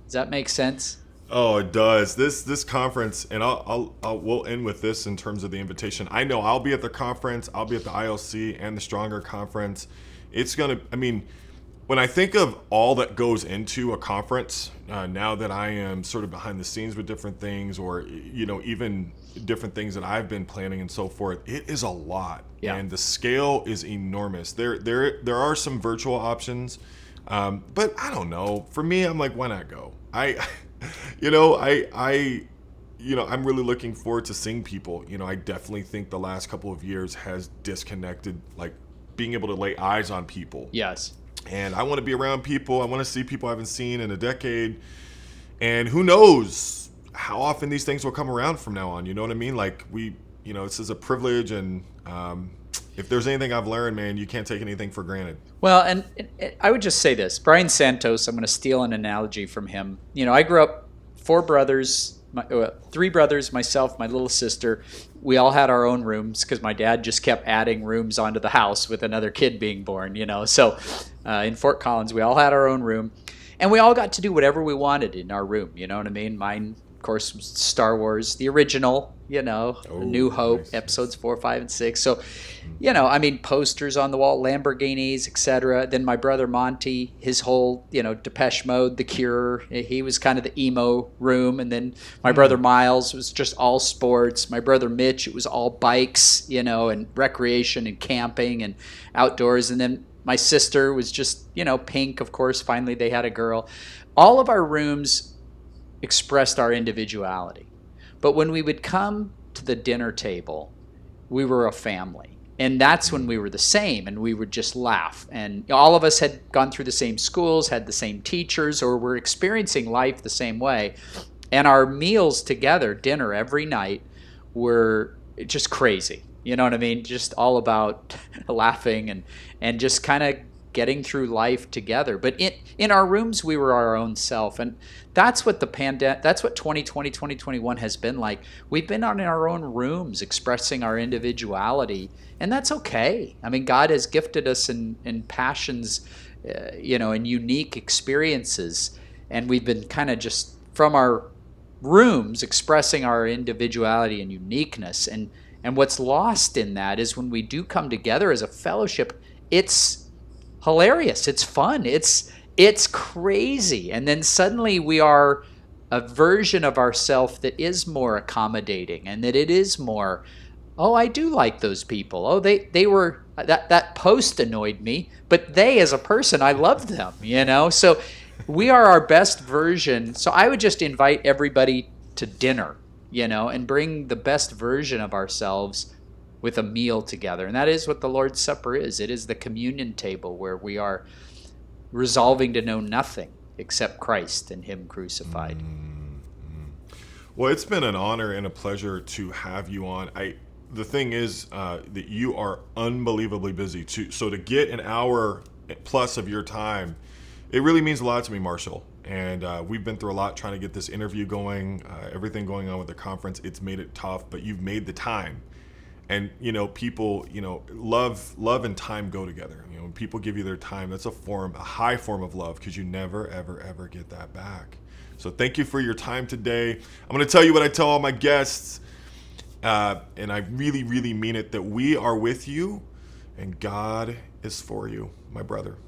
[SPEAKER 2] Does that make sense?
[SPEAKER 1] Oh, it does. This conference, and we'll end with this in terms of the invitation. I know I'll be at the conference, I'll be at the ILC and the Stronger conference. It's gonna. I mean, when I think of all that goes into a conference, now that I am sort of behind the scenes with different things, or even different things that I've been planning and so forth, it is a lot, and the scale is enormous. There are some virtual options, but I don't know. For me, I'm like, why not go? I'm really looking forward to seeing people. I definitely think the last couple of years has disconnected, like being able to lay eyes on people.
[SPEAKER 2] Yes.
[SPEAKER 1] And I want to be around people. I want to see people I haven't seen in a decade. And who knows how often these things will come around from now on. You know what I mean? Like this is a privilege. And if there's anything I've learned, man, you can't take anything for granted.
[SPEAKER 2] Well, and I would just say this. Brian Santos, I'm going to steal an analogy from him. I grew up 4 brothers, 3 brothers, myself, my little sister. We all had our own rooms because my dad just kept adding rooms onto the house with another kid being born, So in Fort Collins, we all had our own room. And we all got to do whatever we wanted in our room, you know what I mean? Mine, of course, was Star Wars, the original, New Hope, nice. Episodes 4, 5, and 6. So, posters on the wall, Lamborghinis, etc. Then my brother Monty, his whole, Depeche Mode, The Cure, he was kind of the emo room. And then my brother Miles was just all sports. My brother Mitch, it was all bikes, and recreation and camping and outdoors. And then my sister was just, pink, of course. Finally, they had a girl. All of our rooms expressed our individuality. But when we would come to the dinner table, we were a family. And that's when we were the same, and we would just laugh. And all of us had gone through the same schools, had the same teachers, or were experiencing life the same way. And our meals together, dinner every night, were just crazy. You know what I mean? Just all about laughing and just kind of getting through life together. But in our rooms, we were our own self. And that's what that's what 2020, 2021 has been like. We've been in our own rooms expressing our individuality, and that's okay. I mean, God has gifted us in passions, in unique experiences. And we've been kind of just from our rooms expressing our individuality and uniqueness. And what's lost in that is when we do come together as a fellowship, it's hilarious. It's fun. It's crazy. And then suddenly we are a version of ourselves that is more accommodating, and that it is more, oh, I do like those people. Oh, they were, that post annoyed me, but they as a person, I love them, So we are our best version. So I would just invite everybody to dinner, and bring the best version of ourselves with a meal together. And that is what the Lord's Supper is. It is the communion table where we are resolving to know nothing except Christ and Him crucified.
[SPEAKER 1] Well, it's been an honor and a pleasure to have you on. The thing is that you are unbelievably busy. So to get an hour plus of your time, it really means a lot to me, Marshall. And we've been through a lot trying to get this interview going, everything going on with the conference. It's made it tough, but you've made the time. And, people, love and time go together. When people give you their time, that's a high form of love, because you never, ever, ever get that back. So thank you for your time today. I'm going to tell you what I tell all my guests. And I really, really mean it, that we are with you and God is for you, my brother.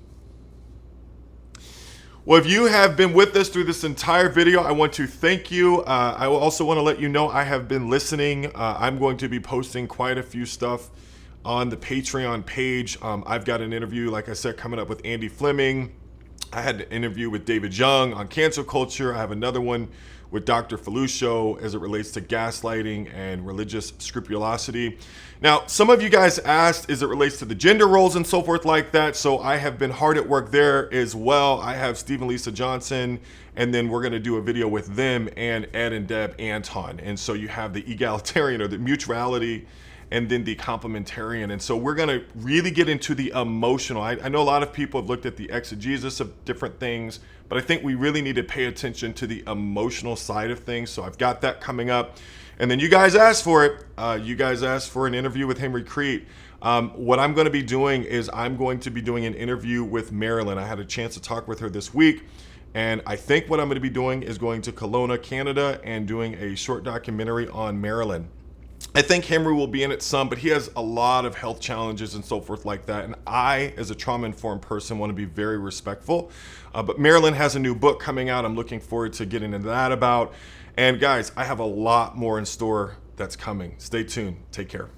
[SPEAKER 1] Well, if you have been with us through this entire video, I want to thank you. I also want to let you know I have been listening. I'm going to be posting quite a few stuff on the Patreon page. I've got an interview, like I said, coming up with Andy Fleming. I had an interview with David Young on cancel culture. I have another one with Dr. Felucio as it relates to gaslighting and religious scrupulosity. Now, some of you guys asked as it relates to the gender roles and so forth like that, so I have been hard at work there as well. I have Steve and Lisa Johnson, and then we're going to do a video with them and Ed and Deb Anton. And so you have the egalitarian, or the mutuality, and then the complementarian. And so we're going to really get into the emotional. I know a lot of people have looked at the exegesis of different things, but I think we really need to pay attention to the emotional side of things. So I've got that coming up. And then you guys asked for it. You guys asked for an interview with Henry Crete. What I'm going to be doing is I'm going to be doing an interview with Marilyn. I had a chance to talk with her this week. And I think what I'm going to be doing is going to Kelowna, Canada, and doing a short documentary on Marilyn. I think Henry will be in it some, but he has a lot of health challenges and so forth like that. And I, as a trauma-informed person, want to be very respectful. But Marilyn has a new book coming out. I'm looking forward to getting into that about. And guys, I have a lot more in store that's coming. Stay tuned. Take care.